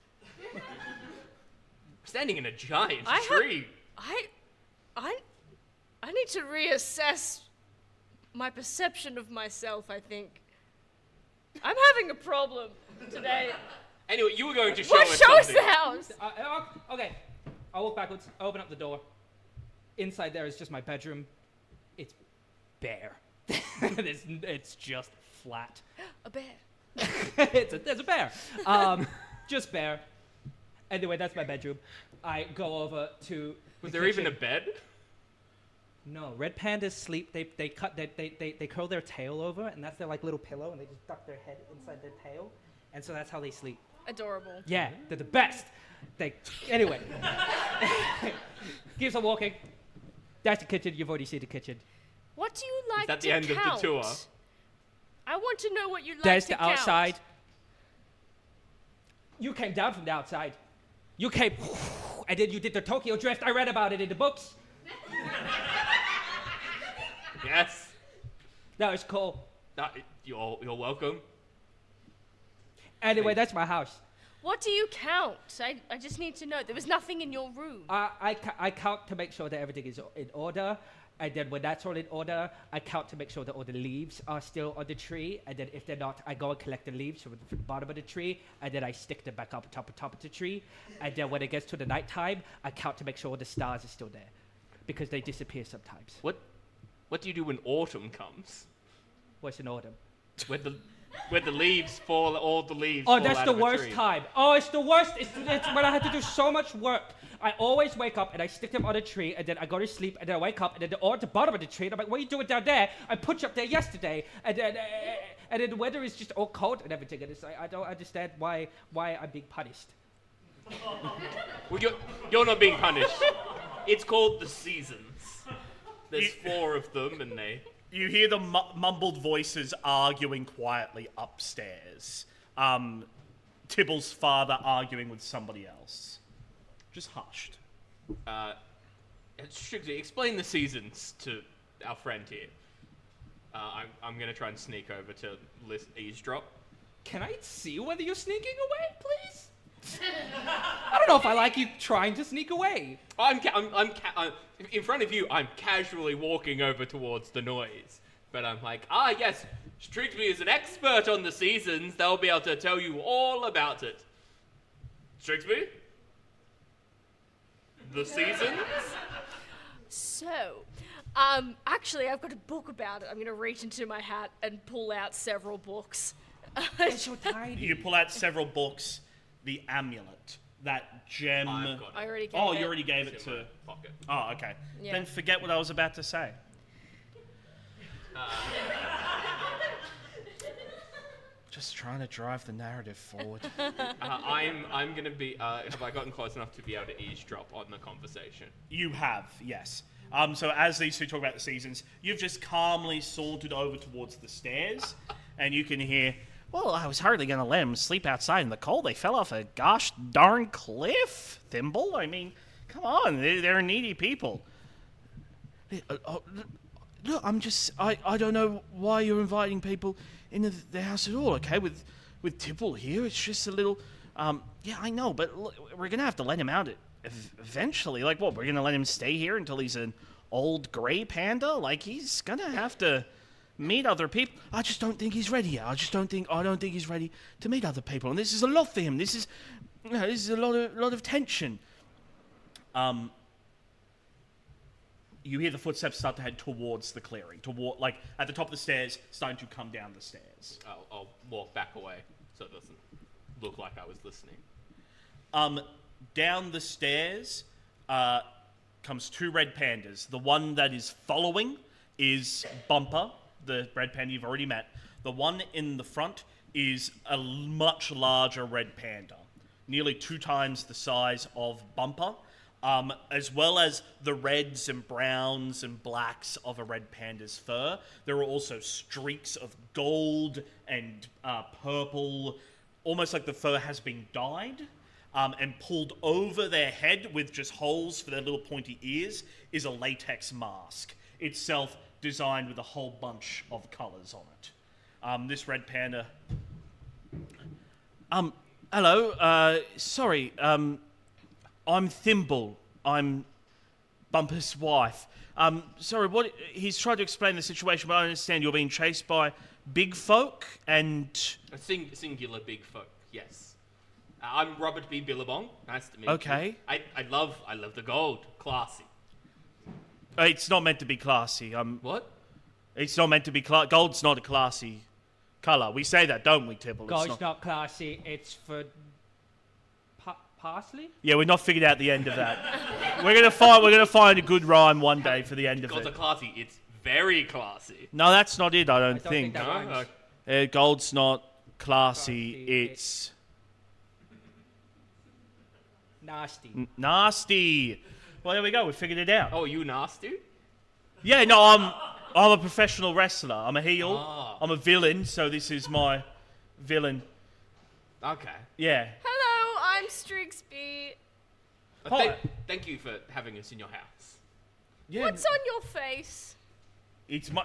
Standing in a giant I have- tree. I need to reassess my perception of myself, I think. I'm having a problem today. Anyway, you were going to show What us show us something. the house? Okay. I walk backwards. I open up the door. Inside there is just my bedroom. It's bare. it's just flat. A bear. There's a bear. Just bare. Anyway, that's my bedroom. I go over to. Was the there even a kitchen. bed? No, red pandas sleep. They curl their tail over, and that's their like little pillow, and they just duck their head inside their tail, and so that's how they sleep. Adorable. Yeah, they're the best. Anyway, keeps on walking. That's the kitchen. You've already seen the kitchen. What do you like that to the end of the count? tour? I want to know what you like There's to the count. outside. You came down from the outside. You came, and then you did the Tokyo drift. I read about it in the books. Yes. That was cool. You're welcome. Anyway, that's my house. What do you count? I just need to know. There was nothing in your room. I count to make sure that everything is in order, and then when that's all in order, I count to make sure that all the leaves are still on the tree, and then if they're not, I go and collect the leaves from the bottom of the tree, and then I stick them back up on top of the tree, and then when it gets to the nighttime, I count to make sure all the stars are still there, because they disappear sometimes. What do you do when autumn comes? What's in autumn? When the leaves fall, all the leaves. Oh, fall that's out the of a worst tree. time. Oh, it's the worst. It's when I had to do so much work. I always wake up and I stick them on a tree, and then I go to sleep, and then I wake up, and then they're all at the bottom of the tree, and I'm like, what are you doing down there? I put you up there yesterday, and then and then the weather is just all cold and everything. And it's like, I don't understand why I'm being punished. Well, you're not being punished. It's called the seasons. There's 4 of them, and they... You hear the mumbled voices arguing quietly upstairs. Tibbles' father arguing with somebody else. Just hushed. Strictly, explain the seasons to our friend here. I'm going to try and sneak over to eavesdrop. Can I see whether you're sneaking away, please? I don't know if I like you trying to sneak away. I'm in front of you. I'm casually walking over towards the noise, but I'm like, yes, Strigsby is an expert on the seasons. They'll be able to tell you all about it. Strigsby, the seasons. So, actually, I've got a book about it. I'm going to reach into my hat and pull out several books. It's so tiny. You pull out several books. The amulet, that gem. I've got it. I already gave Oh, it. you already gave It's it in to. my pocket. Oh, okay. Yeah. Then forget what I was about to say. Just trying to drive the narrative forward. I'm gonna be. Have I gotten close enough to be able to eavesdrop on the conversation? You have, yes. So as these two talk about the seasons, you've just calmly sauntered over towards the stairs, and you can hear, well, I was hardly going to let them sleep outside in the cold. They fell off a gosh darn cliff, Thimble. I mean, come on, they're needy people. Look, I don't know why you're inviting people into the house at all, okay? With Tibble here, it's just a little, yeah, I know, but look, we're going to have to let him out eventually. Like, what, we're going to let him stay here until he's an old gray panda? Like, he's going to have to meet other people. I just don't think he's ready yet. I don't think he's ready to meet other people. And this is a lot for him. This is a lot of tension. You hear the footsteps start to head towards the clearing, like at the top of the stairs, starting to come down the stairs. I'll walk back away so it doesn't look like I was listening. Down the stairs comes 2 red pandas. The one that is following is Bumper, the red panda you've already met. The one in the front is a much larger red panda, nearly 2 times the size of Bumper, as well as the reds and browns and blacks of a red panda's fur. There are also streaks of gold and purple, almost like the fur has been dyed. And pulled over their head with just holes for their little pointy ears is a latex mask, itself designed with a whole bunch of colors on it. This red panda... hello, sorry, I'm Thimble. I'm Bumper's wife. Sorry, he's tried to explain the situation, but I understand you're being chased by big folk and... A singular big folk, yes. I'm Robert B. Billabong. Nice to meet you. Okay. I love the gold. Classy. It's not meant to be classy. What? It's not meant to be gold's not a classy color. We say that, don't we, Tibble? Gold's not classy. It's for parsley. Yeah, we've not figured out the end of that. We're gonna find a good rhyme one day for the end of Gold's it. are classy. It's very classy. No, that's not it. I don't think think. that rhymes. Gold's not classy. It's Nasty. nasty. Well, there we go. We figured it out. Oh, you nasty? Yeah, no, I'm a professional wrestler. I'm a heel. Ah. I'm a villain. So this is my villain. Okay. Yeah. Hello, I'm Strigsby. Hi. Thank you for having us in your house. Yeah. What's on your face? It's my.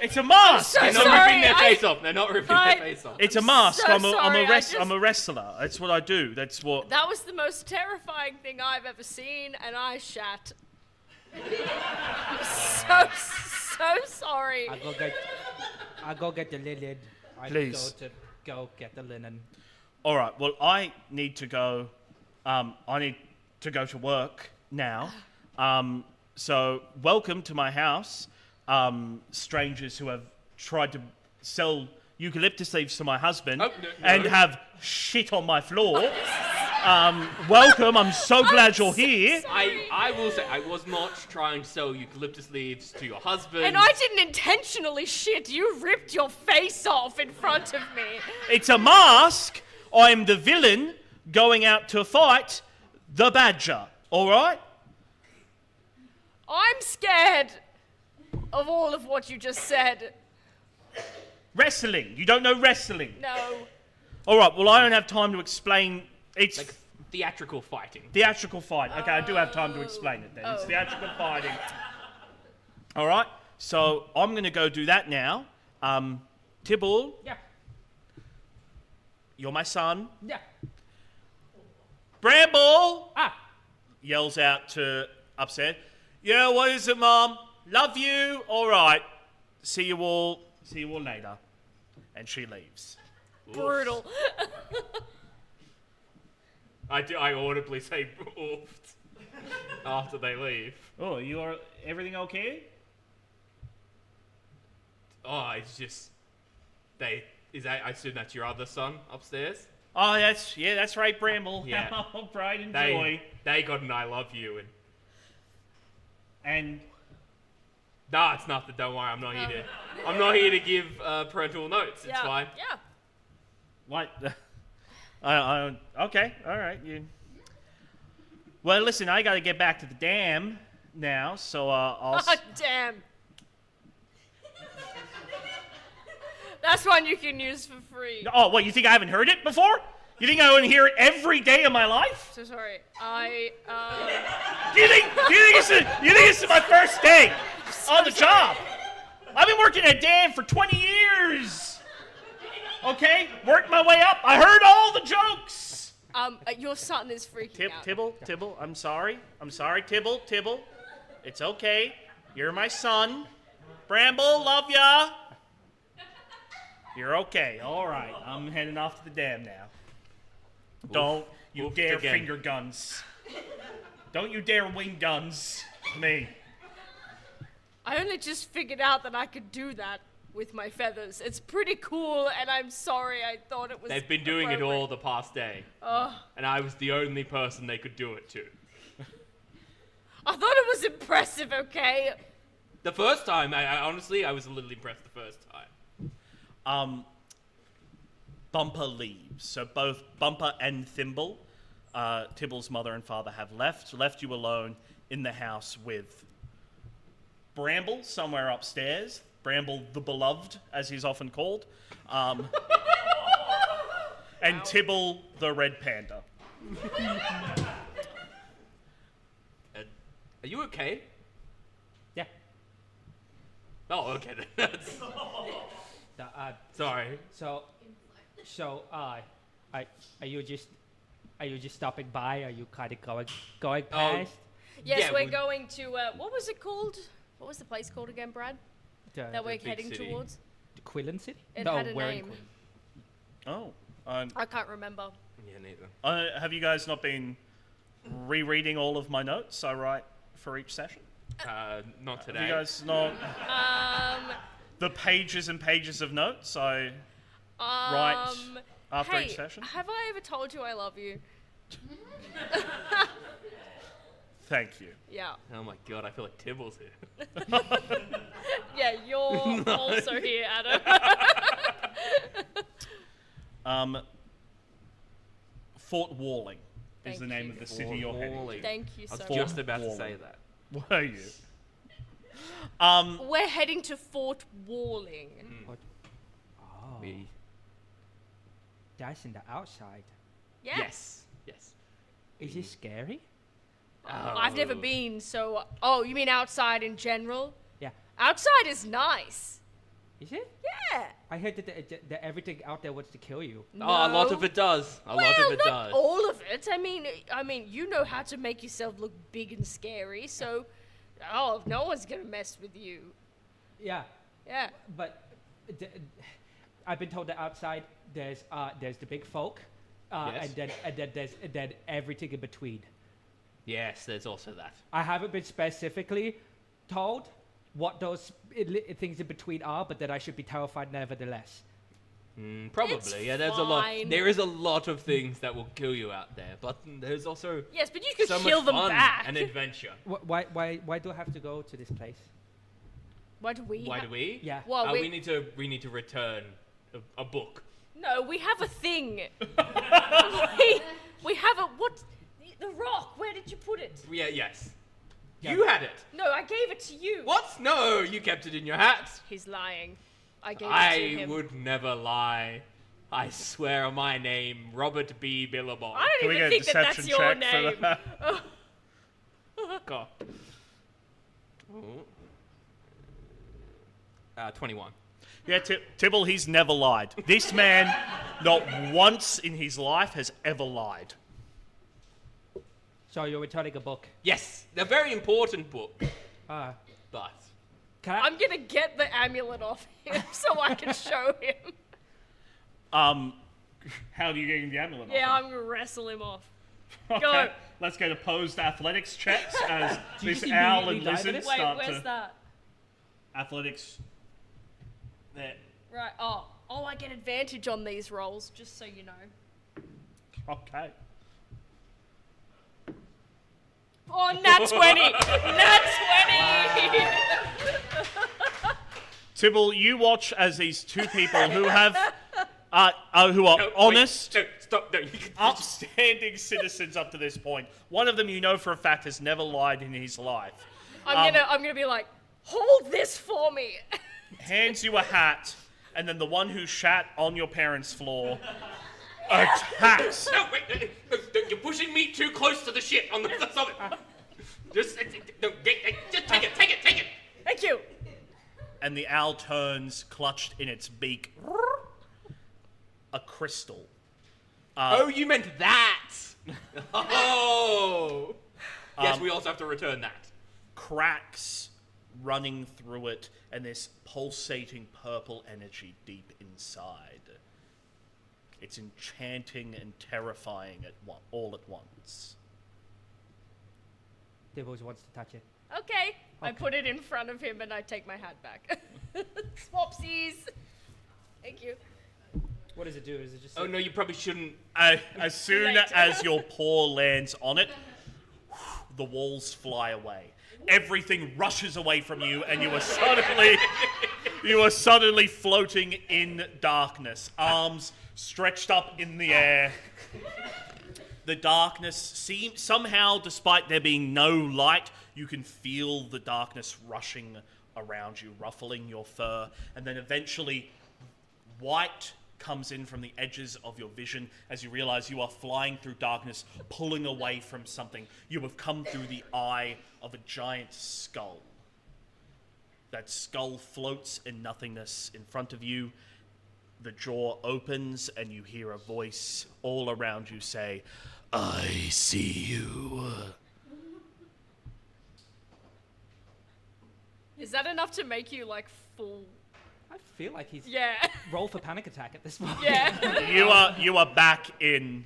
It's a mask. So They're not sorry, ripping their face off. They're not ripping I- their face off. It's a mask. so I'm sorry, a wrestler. That's what I do. That's what. That was the most terrifying thing I've ever seen, and I shat. I'm so sorry. I'll go get the linen. Please. Go get the linen. All right. Well, I need to go. I need to go to work now. So welcome to my house, strangers who have tried to sell eucalyptus leaves to my husband Oh, no. and have shit on my floor. Welcome. I'm so glad you're here. I will say, I was not trying to sell eucalyptus leaves to your husband. And I didn't intentionally shit. You ripped your face off in front of me. It's a mask. I'm the villain going out to fight the badger. All right? I'm scared of all of what you just said. Wrestling. You don't know wrestling. No. All right. Well, I don't have time to explain. It's Like theatrical fighting. theatrical fight. Okay, I do have time to explain it then. It's Oh. theatrical fighting. All right. So I'm going to go do that now. Tibble, Yeah. you're my son. Yeah. Bramble Ah. yells out to upstairs. Yeah, what is it, Mom? Love you. All right. See you all later. And she leaves. Brutal. I audibly say oofed after they leave. Oh, everything okay? Oh, it's just I assume that's your other son upstairs. Oh, that's right, Bramble. Yeah. Pride and joy. They got an I love you And nah, it's nothing. Don't worry, I'm not here to give parental notes. It's Yeah. fine. Yeah. what? Okay, all right. Well, listen, I got to get back to the dam now, so I'll. Oh, damn. That's one you can use for free. Oh, what? You think I haven't heard it before? You think I wouldn't hear it every day of my life? So sorry. Do you think this is my first day on the job? I've been working at dam for 20 years. Okay, worked my way up. I heard all the jokes. Your son is freaking out. Tibble, I'm sorry, Tibble. It's okay. You're my son. Bramble, love ya. You're okay. All right, I'm heading off to the dam now. Don't you Oofed dare again. finger guns. Don't you dare wing guns me. I only just figured out that I could do that with my feathers. It's pretty cool, and I'm sorry. I thought it was. They've been doing it appropriate. all the past day, Ugh. and I was the only person they could do it to. I thought it was impressive. Okay. The first time, I honestly, I was a little impressed the first time. Bumper leaves. So both Bumper and Thimble, Tibble's mother and father, have left you alone in the house with Bramble somewhere upstairs. Bramble the Beloved, as he's often called. And Tibble the Red Panda. Are you okay? Yeah. Oh, okay. That's, sorry. So, are you just stopping by? Are you kind of going past? Yes, Yeah, we're we- going to. What was it called? What was the place called again, Brad? That we're big heading city. towards. The Quillen City? It no, had a we're in name. Quillen. Oh. I can't remember. Yeah, neither. Have you guys not been rereading all of my notes I write for each session? Not today. Have you guys not... Um. the pages and pages of notes I write after Hey, each session? have I ever told you I love you? Thank you. Yeah. Oh my god, I feel like Tibbles here. Yeah, you're also here, Adam. Fort Walling is Thank the name you. of the city you're heading to. Walling. Thank you I so was much. just about to Walling. say that. Were you? We're heading to Fort Walling. Oh, We, that's in the outside. Yeah. yes. Is it scary? I've never been, so. Oh, you mean outside in general? Yeah. Outside is nice. Is it? Yeah. I heard that everything out there wants to kill you. Oh, a lot of No. it does. A Well, lot of it not does. all of it. I mean, you know how to make yourself look big and scary, so. Oh, no one's gonna mess with you. Yeah, Yeah. but I've been told that outside there's the big folk, Yes. and then everything in between. Yes, there's also that. I haven't been specifically told what those things in between are, but that I should be terrified nevertheless. Probably. It's Yeah, there's a lot. fine. There is a lot of things that will kill you out there, but there's also Yes, but you could so kill much them fun back. and adventure. Why do I have to go to this place? Why do we? Why do we? Yeah. Well, we need to return a book. No, we have a thing. we have a what? The rock. Where did you put it? Yeah. Yes. Yeah. You had it. No, I gave it to you. What? No, you kept it in your hat. He's lying. I gave it to I him. would never lie. I swear on my name, Robert B. Billabong. I Can don't we even get a think that that's deception your check for name. that? God. 21. Yeah, Tibble, he's never lied. This man, not once in his life, has ever lied. So you're returning a book. Yes, a very important book, Uh, but can I? I'm gonna get the amulet off him so I can show him. How do you get the amulet? Yeah, off I'm gonna wrestle him off. him? go. Okay, let's get opposed athletics checks as Do you this just owl and immediately dive in lizard it? Wait, start where's to that? athletics. There. Right. Oh, I get advantage on these rolls, just so you know. Okay. Oh, nat 20! Nat 20! Tibble, you watch as these two people who have, who are No, wait, honest, no, stop. No, you can upstanding citizens up to this point. One of them, you know for a fact, has never lied in his life. I'm gonna be like, hold this for me. Hands you a hat, and then the one who shat on your parents' floor attacks. No, wait, no, you're pushing me too close to the shit on the summit. Just take it. Thank you. And the owl turns, clutched in its beak, a crystal. Oh, you meant that. Oh. Yes, we also have to return that. Cracks running through it, and this pulsating purple energy deep inside. It's enchanting and terrifying all at once. Tibbles wants to touch it. Okay. I put it in front of him and I take my hat back. Swapsies. Thank you. What does it do? Is it just? Oh no, you probably shouldn't. As soon Later. as your paw lands on it, the walls fly away. Everything rushes away from you, and you are suddenly floating in darkness, arms stretched up in the air. The darkness seems somehow, despite there being no light, you can feel the darkness rushing around you, ruffling your fur, and then eventually white comes in from the edges of your vision as you realize you are flying through darkness, pulling away from something. You have come through the eye of a giant skull. That skull floats in nothingness in front of you. The jaw opens and you hear a voice all around you say, "I see you." Is that enough to make you like full? I feel like he's Yeah. roll for panic attack at this point. Yeah. You are back in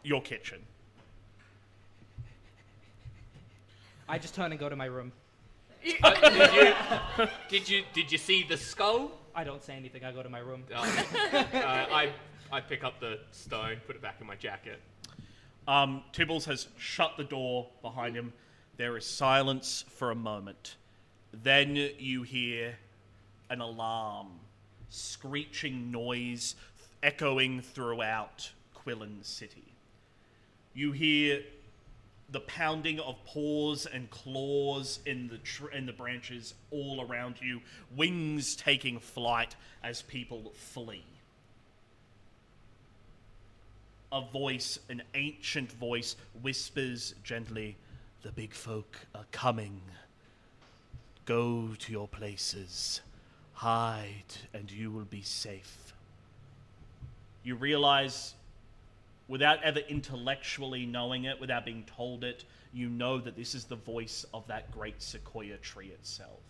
your kitchen. I just turn and go to my room. Did you see the skull? I don't say anything. I go to my room. I pick up the stone, put it back in my jacket. Tibbles has shut the door behind him. There is silence for a moment. Then you hear an alarm, screeching noise echoing throughout Quillen City. You hear the pounding of paws and claws in the branches all around you, wings taking flight as people flee. A voice, an ancient voice, whispers gently, "The big folk are coming. Go to your places. Hide, and you will be safe." You realize, without ever intellectually knowing it, without being told it, you know that this is the voice of that Great Sequoia Tree itself.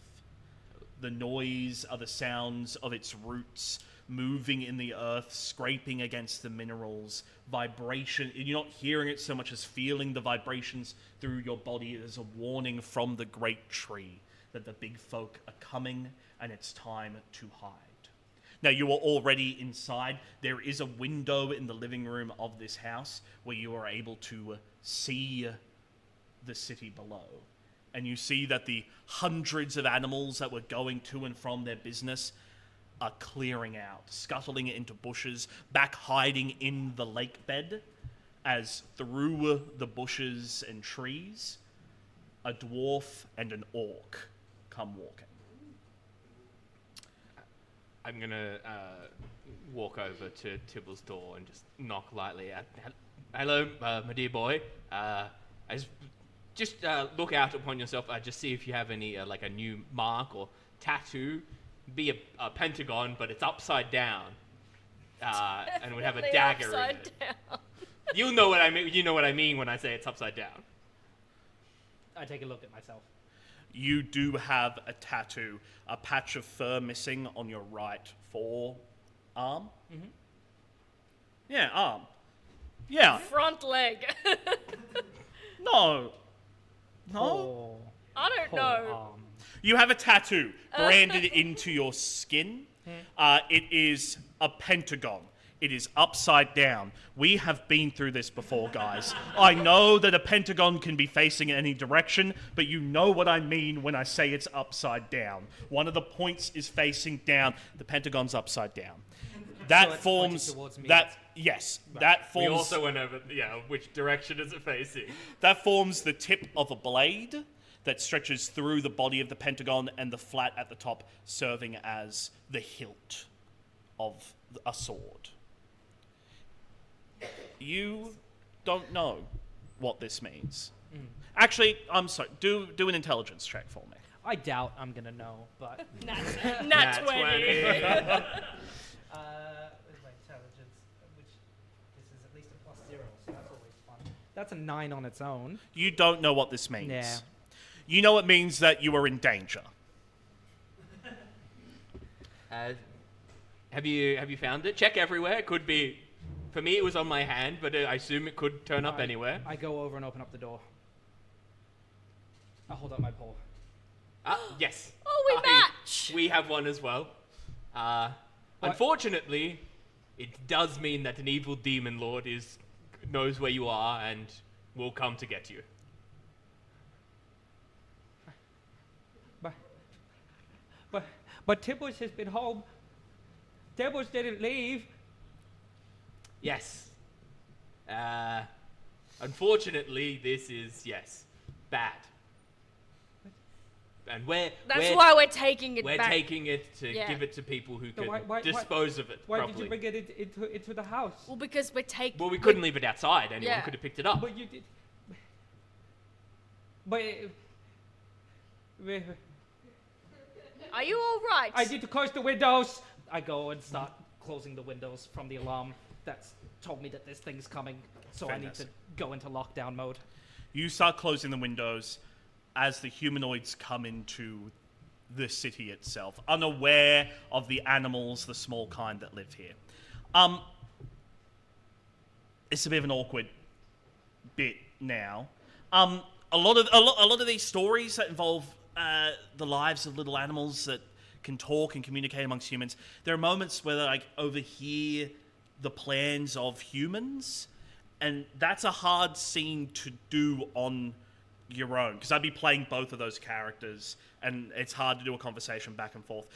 The noise are the sounds of its roots moving in the earth, scraping against the minerals, vibration. You're not hearing it so much as feeling the vibrations through your body as a warning from the great tree that the big folk are coming and it's time to hide. Now, you are already inside. There is a window in the living room of this house where you are able to see the city below. And you see that the hundreds of animals that were going to and from their business are clearing out, scuttling into bushes, back hiding in the lake bed, as through the bushes and trees, a dwarf and an orc come walking. I'm gonna walk over to Tibbles' door and just knock lightly at. Hello, my dear boy. Just look out upon yourself. Just see if you have any like a new mark or tattoo. Be a pentagon, but it's upside down, and would have a dagger in it. Down. You'll know what I mean. You know what I mean when I say it's upside down. I take a look at myself. You do have a tattoo, a patch of fur missing on your right forearm. Mm-hmm. Yeah, arm. Yeah. Front leg. No. No. Oh, I don't know. You have a tattoo branded into your skin. It is a pentagon. It is upside down. We have been through this before, guys. I know that a pentagon can be facing in any direction, but you know what I mean when I say it's upside down. One of the points is facing down. The pentagon's upside down. That it's forms pointing towards me. that. Yes, that forms. We also went over. Yeah, which direction is it facing? That forms the tip of a blade that stretches through the body of the pentagon, and the flat at the top serving as the hilt of a sword. You don't know what this means. Actually, I'm sorry. Do an intelligence check for me. I doubt I'm gonna know, but Nat 20. where's my intelligence? Which this is at least a +0, so that's always fun. That's a 9 on its own. You don't know what this means. Yeah. You know it means that you are in danger. Have you found it? Check everywhere. It could be. For me, it was on my hand, but I assume it could turn up anywhere. I go over and open up the door. I hold up my pole. Yes. Oh, we match. We have one as well. Unfortunately, it does mean that an evil demon lord knows where you are and will come to get you. But Tibbles has been home. Tibbles didn't leave. Yes. Unfortunately, this is, bad. And That's why we're taking it we're back. taking it to Yeah. give it to people who can why- dispose of it Why properly. did you bring it into the house? Well, because we're taking. Well, we couldn't leave it outside. Anyone Yeah. could have picked it up. But you did. But Are you all right? I need to close the windows. I go and start closing the windows from the alarm that's told me that this thing's coming. So I need to Fantastic. go into lockdown mode. You start closing the windows as the humanoids come into the city itself, unaware of the animals, the small kind that live here. It's a bit of an awkward bit now. A lot of these stories that involve the lives of little animals that can talk and communicate amongst humans, there are moments where they like overhear the plans of humans, and that's a hard scene to do on your own, because I'd be playing both of those characters, and it's hard to do a conversation back and forth.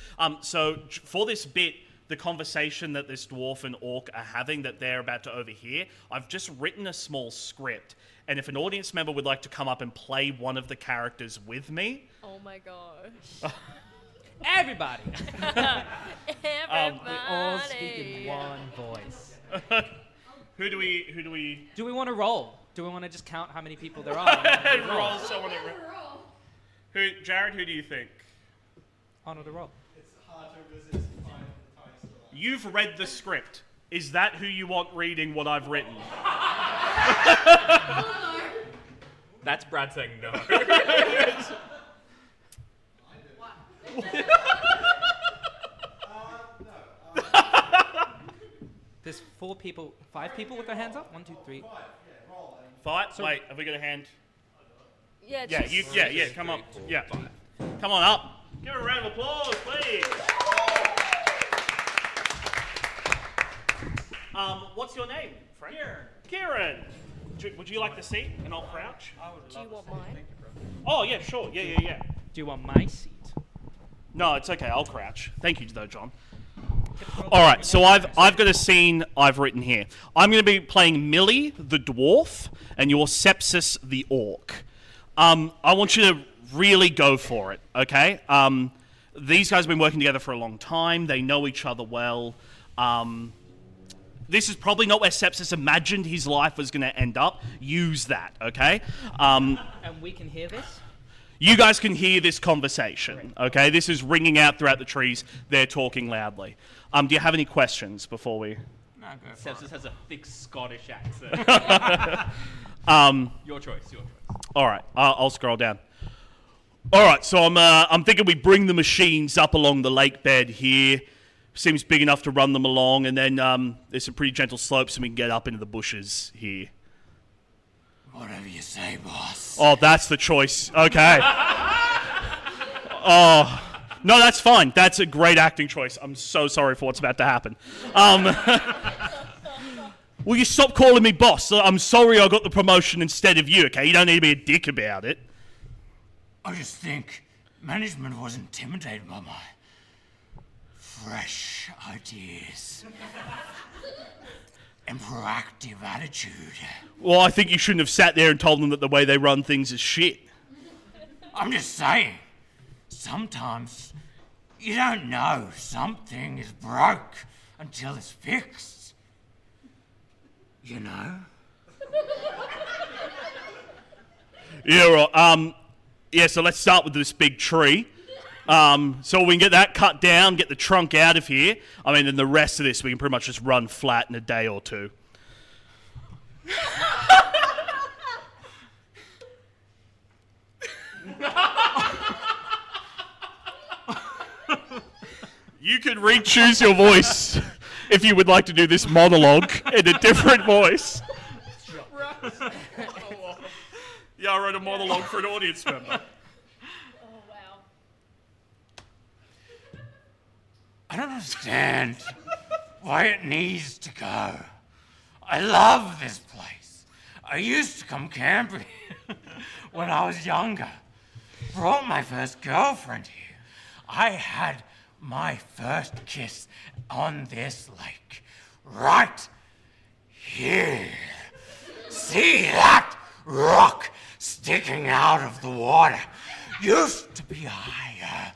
So for this bit, the conversation that this dwarf and orc are having that they're about to overhear, I've just written a small script, and if an audience member would like to come up and play one of the characters with me, Oh my gosh. Everybody! Everybody. We all speak in one voice. who do we Do we want to roll? Do we want to just count how many people there are? roll someone? Jared, who do you think? Honor the roll. You've read the script. Is that who you want reading what I've written? That's Brad saying no. There's 5 people with their hands up? 1, 2, 3. 5? Wait, have we got a hand? Yeah, Yeah, just- come on. Yeah. Come on up. Give her a round of applause, please. What's your name, friend? Kieran. Would you like the seat and I'll crouch? Do you want mine? Oh, yeah, sure. Yeah. Do you want my seat? No, it's okay. I'll crouch. Thank you, though, John. All right, so I've got a scene I've written here. I'm going to be playing Millie, the dwarf, and your Sepsis, the orc. I want you to really go for it, okay? These guys have been working together for a long time. They know each other well. This is probably not where Sepsis imagined his life was going to end up. Use that, okay? And we can hear this? You guys can hear this conversation, okay? This is ringing out throughout the trees. They're talking loudly. Do you have any questions before we... No, go for Sepsis has a thick Scottish accent. Your choice. All right, I'll scroll down. All right, so I'm thinking we bring the machines up along the lake bed here. Seems big enough to run them along, and then there's some pretty gentle slopes, and we can get up into the bushes here. Whatever you say, boss. Oh, that's the choice. Okay. Oh, no, that's fine. That's a great acting choice. I'm so sorry for what's about to happen. Will you stop calling me boss? I'm sorry I got the promotion instead of you, okay? You don't need to be a dick about it. I just think management was intimidated by my fresh ideas and proactive attitude. Well, I think you shouldn't have sat there and told them that the way they run things is shit. I'm just saying, sometimes you don't know something is broke until it's fixed. You know? Yeah, right. So let's start with this big tree. So we can get that cut down, get the trunk out of here. I mean, then the rest of this we can pretty much just run flat in a day or two. You can re-choose your voice if you would like to do this monologue in a different voice. Yeah, I wrote a monologue for an audience member. I don't understand why it needs to go. I love this place. I used to come camping when I was younger. Brought my first girlfriend here. I had my first kiss on this lake. Right here. See that rock sticking out of the water? Used to be higher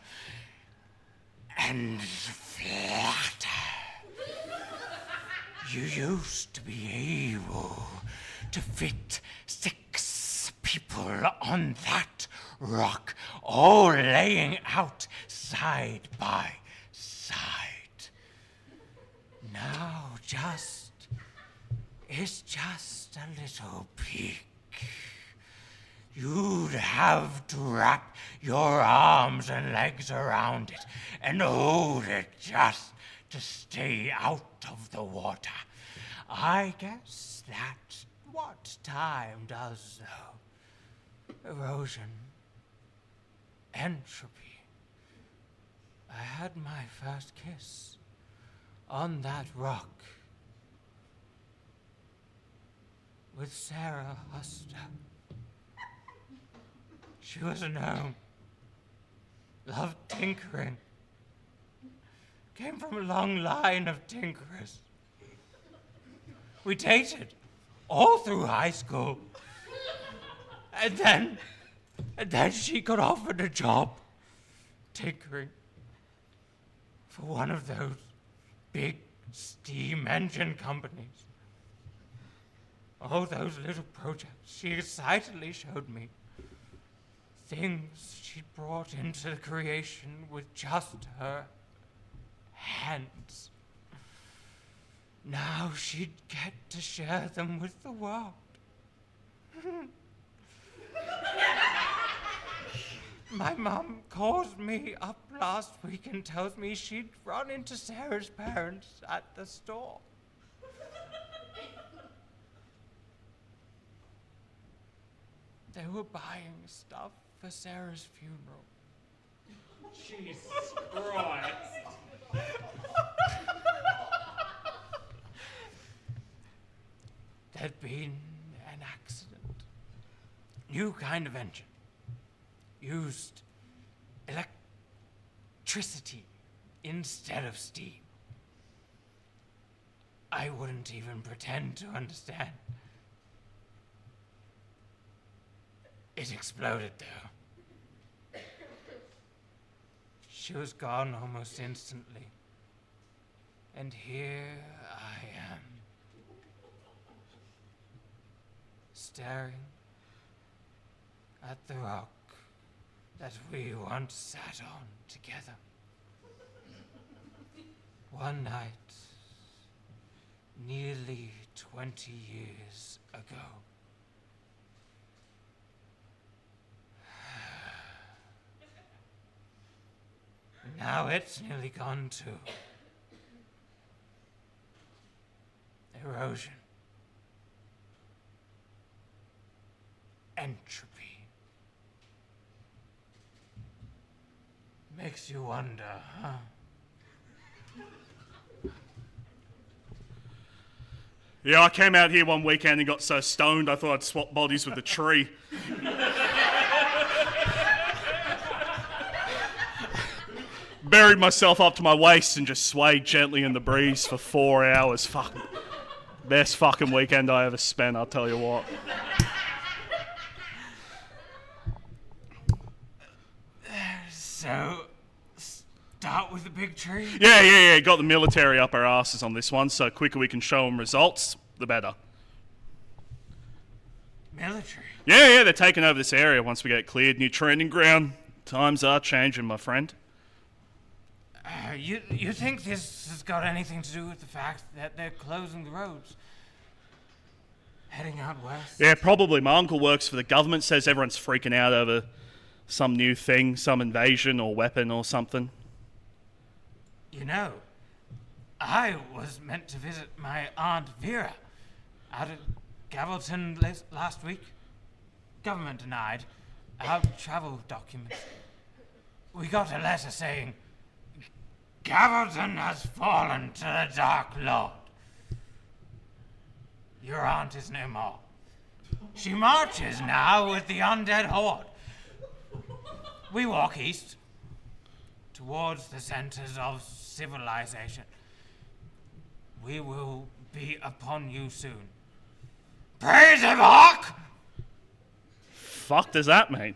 and flatter. You used to be able to fit 6 people on that rock, all laying out side by side. Now it's just a little peak. You'd have to wrap your arms and legs around it and hold it just to stay out of the water. I guess that's what time does, though. Erosion. Entropy. I had my first kiss on that rock with Sarah Huster. She was a gnome. Loved tinkering. Came from a long line of tinkerers. We dated all through high school. And then she got offered a job tinkering for one of those big steam engine companies. All those little projects she excitedly showed me. Things she'd brought into the creation with just her hands. Now she'd get to share them with the world. My mom calls me up last week and tells me she'd run into Sarah's parents at the store. They were buying stuff for Sarah's funeral. Jesus Christ. had been an accident. New kind of engine. Used electricity instead of steam. I wouldn't even pretend to understand. It exploded, though. She was gone almost instantly. And here I am. Staring at the rock that we once sat on together. One night, nearly 20 years ago. Now it's nearly gone too. Erosion. Entropy. Makes you wonder, huh? Yeah, I came out here one weekend and got so stoned I thought I'd swap bodies with the tree. Buried myself up to my waist and just swayed gently in the breeze for 4 hours. Fuck. Best fucking weekend I ever spent, I'll tell you what. So, start with the big tree? Yeah. Got the military up our asses on this one, so quicker we can show them results, the better. Military? Yeah, they're taking over this area once we get cleared. New training ground. Times are changing, my friend. You think this has got anything to do with the fact that they're closing the roads? Heading out west? Yeah, probably. My uncle works for the government, says everyone's freaking out over some new thing, some invasion or weapon or something. You know, I was meant to visit my Aunt Vera out at Gavelton last week. Government denied our travel documents. We got a letter saying, Gavelton has fallen to the Dark Lord. Your aunt is no more. She marches now with the undead horde. We walk east, towards the centers of civilization. We will be upon you soon. Praise him, Hawk! Fuck does that mean?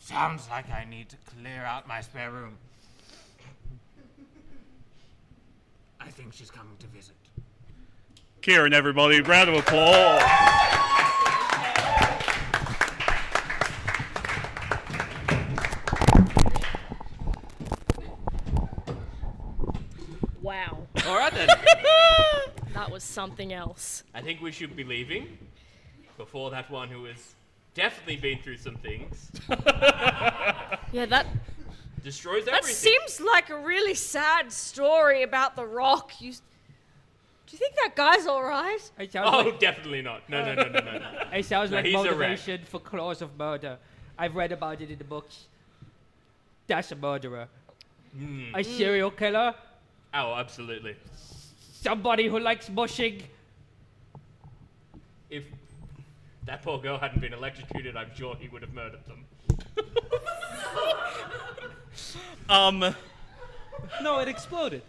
Sounds like I need to clear out my spare room. I think she's coming to visit. Kieran, everybody, round of applause. Wow. All right then. That was something else. I think we should be leaving before that one who has definitely been through some things Yeah, that destroys that everything. seems like a really sad story about the rock. Do you think that guy's all right? It sounds Oh, like, definitely not. No. it sounds No, like he's a wreck. motivation for clause of murder. I've read about it in the books. That's a murderer. A serial killer. Oh, absolutely. Somebody who likes mushing. If that poor girl hadn't been electrocuted, I'm sure he would have murdered them. No, it exploded.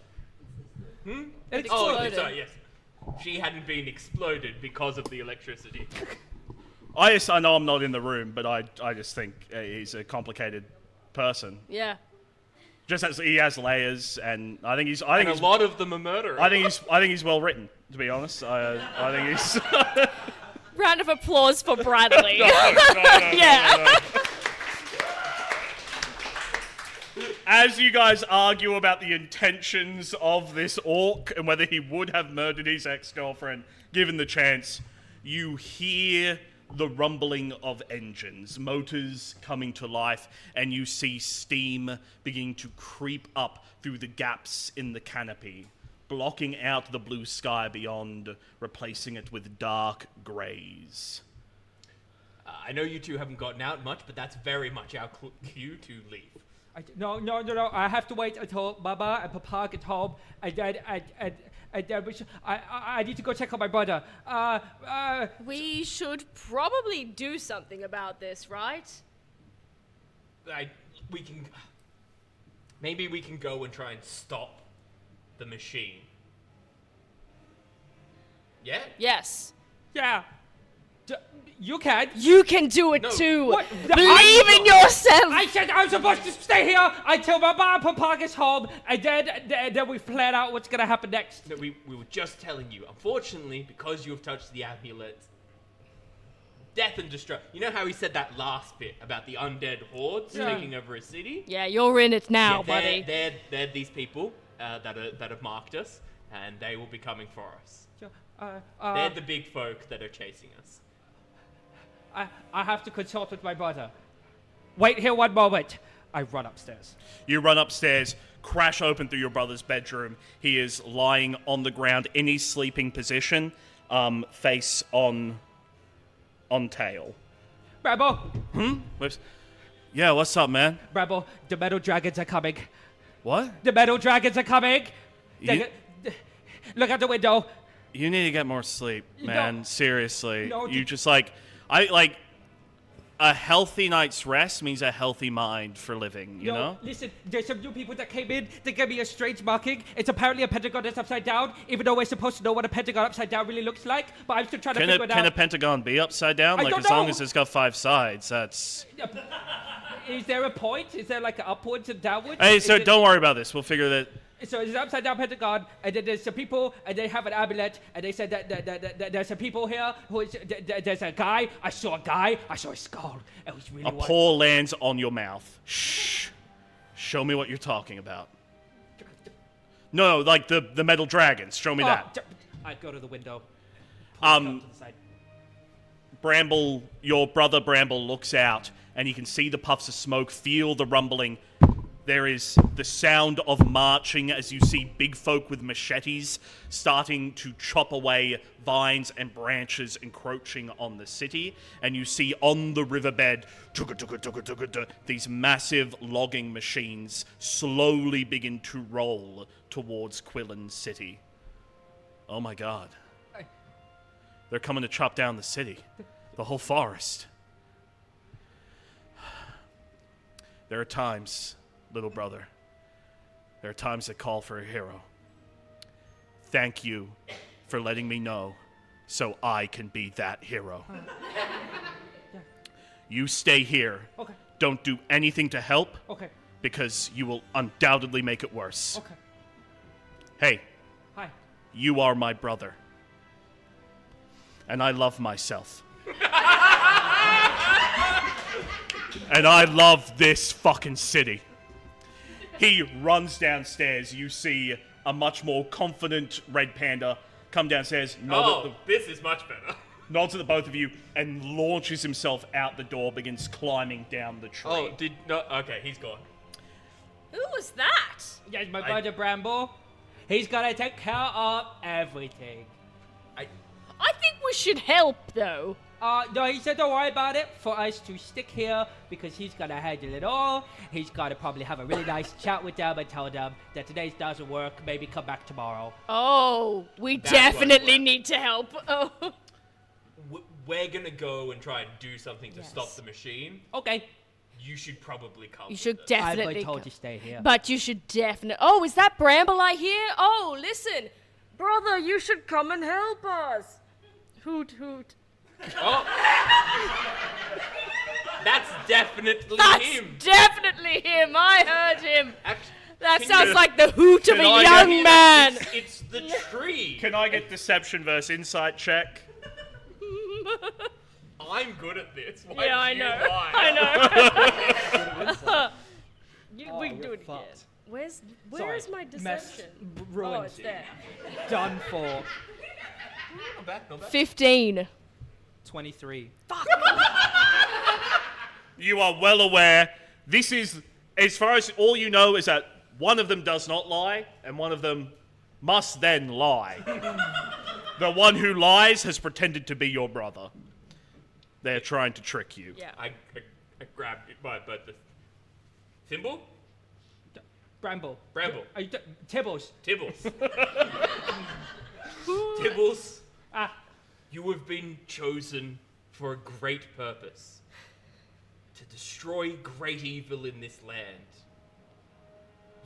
It Oh, exploded. sorry, yes. She hadn't been exploded because of the electricity. I know I'm not in the room, but I just think he's a complicated person. Yeah. Just as he has layers, and I think he's And a lot of them are murderers. I think he's well written, to be honest. I think he's. Round of applause for Bradley. Yeah. As you guys argue about the intentions of this orc and whether he would have murdered his ex-girlfriend given the chance, you hear the rumbling of engines, motors coming to life, and you see steam beginning to creep up through the gaps in the canopy, blocking out the blue sky beyond, replacing it with dark greys. I know you two haven't gotten out much, but that's very much our cue to leave. No. I have to wait until Mama and Papa get home, and And then I need to go check on my brother. We should probably do something about this, right? Maybe we can go and try and stop the machine. Yeah? Yes. Yeah. You can. You can do it No. too. What? Believe in yourself. I said I was supposed to stay here until my mom and papa gets home, and then we plan out what's gonna happen next. No, we were just telling you. Unfortunately, because you have touched the amulet, death and destruction. You know how he said that last bit about the undead hordes taking over a city? Yeah, you're in it now, Yeah, buddy. They're these people that have marked us, and they will be coming for us. They're the big folk that are chasing us. I have to consult with my brother. Wait here one moment. I run upstairs. You run upstairs, crash open through your brother's bedroom. He is lying on the ground in his sleeping position, face on tail. Bramble, Yeah, what's up, man? Bramble, the metal dragons are coming. What? The metal dragons are coming. You, Look out the window. you need to get more sleep, man. No. Seriously. No, You just a healthy night's rest means a healthy mind for living, you know? Listen, there's some new people that came in. They gave me a strange marking. It's apparently a pentagon that's upside down, even though we're supposed to know what a pentagon upside down really looks like. But I'm still trying to figure it Can a out. pentagon be upside down? I Like, don't as long know. as it's got 5 sides, that's... Is there a point? Is there like an upwards and downwards? Hey, Is so it- don't worry about this. We'll figure that... So it's an upside down pentagon, and then there's some people, and they have an amulet, and they said that there's some people here who is, there's a guy. I saw his skull. It was really A paw lands on your mouth. Shh. Show me what you're talking about. No, like the metal dragons. Show me that. I go to the window. Um, To the side. Bramble, your brother Bramble looks out, and you can see the puffs of smoke, feel the rumbling. There is the sound of marching as you see big folk with machetes starting to chop away vines and branches encroaching on the city. And you see on the riverbed, these massive logging machines slowly begin to roll towards Quillen City. Oh my god. They're coming to chop down the city. The whole forest. There are times, little brother, there are times that call for a hero. Thank you for letting me know so I can be that hero. You stay here. Okay. Don't do anything to help Okay. because you will undoubtedly make it worse. Okay. Hey, Hi. you are my brother. And I love myself. And I love this fucking city. He runs downstairs. You see a much more confident red panda come downstairs, This is much better. nods at the both of you, and launches himself out the door, begins climbing down the tree. Okay, he's gone. Who was that? Yes, my brother Bramble. He's gonna take care of everything. I think we should help, though. No, he said don't worry about it for us to stick here because he's gonna handle it all. He's gonna probably have a really nice chat with them and tell them that today's doesn't work. Maybe come back tomorrow. Oh, we That definitely won't work. need to help. Oh. We're gonna go and try and do something to Yes. stop the machine. Okay. You should probably come. You should with us. definitely I've been told come. to stay here. But you should definitely... Oh, is that Bramble I hear? Oh, listen. Brother, you should come and help us. Hoot, hoot. Oh. That's definitely That's him. definitely him. I heard him. That Can sounds you- like the hoot of Can a I young get- man. It's the tree. Can I get deception versus insight check? I'm good at this. Why Yeah, I did you know. lie? I know. We can do it again. fucked. Where's my Mess deception? ruined. Oh, it's there. Done for. Not bad, not bad. 15. 23. You are well aware. This is, as far as all you know, is that one of them does not lie, and one of them must then lie. The one who lies has pretended to be your brother. They're trying to trick you. Yeah. I grabbed it by the thimble. Bramble. Bramble. Are you Tibbles. Tibbles. Tibbles, Ah, you have been chosen for a great purpose. To destroy great evil in this land.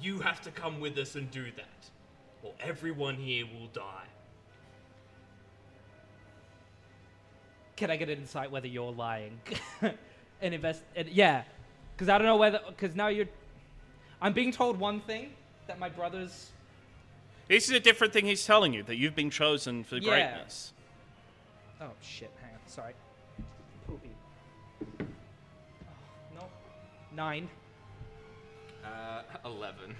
You have to come with us and do that, or everyone here will die. can I get an insight whether you're lying? Yeah, because I don't know whether, because now I'm being told one thing, that my brother's... This is a different thing he's telling you, that you've been chosen for greatness. Oh, shit, hang on, sorry. Poopy. Oh, no. 9. 11.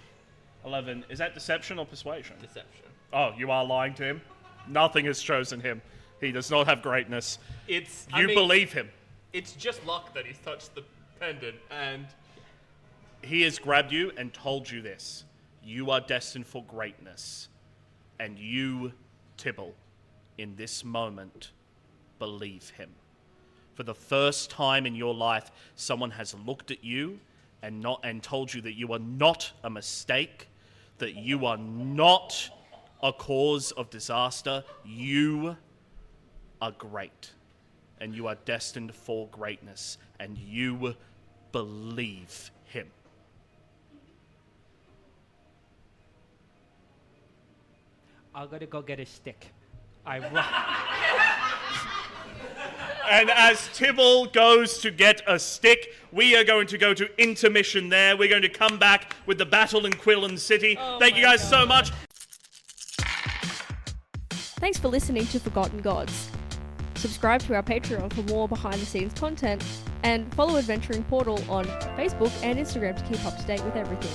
11. Is that deception or persuasion? Deception. Oh, you are lying to him? Nothing has chosen him. He does not have greatness. You believe him. It's just luck that he's touched the pendant, and... He has grabbed you and told you this. You are destined for greatness. And you, Tibble, in this moment, believe him. For the first time in your life, someone has looked at you and told you that you are not a mistake, that you are not a cause of disaster. You are great. And you are destined for greatness. And you believe him. I'm gonna go get a stick. And as Tibble goes to get a stick, we are going to go to intermission there. We're going to come back with the battle in Quillen City. Thank you guys so much. Thanks for listening to Forgotten Gods. Subscribe to our Patreon for more behind-the-scenes content, and follow Adventuring Portal on Facebook and Instagram to keep up to date with everything.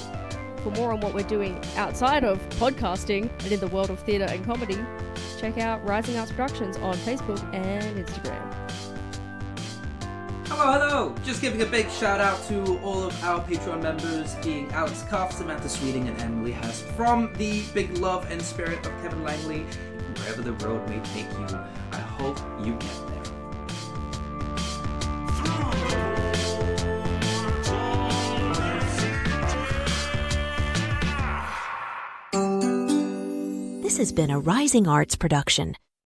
For more on what we're doing outside of podcasting and in the world of theatre and comedy, check out Rising Arts Productions on Facebook and Instagram. Hello! Just giving a big shout out to all of our Patreon members, being Alex Cuff, Samantha Sweeting, and Emily Hess, from the big love and spirit of Kevin Langley. Wherever the road may take you, I hope you get there. This has been a Rising Arts production.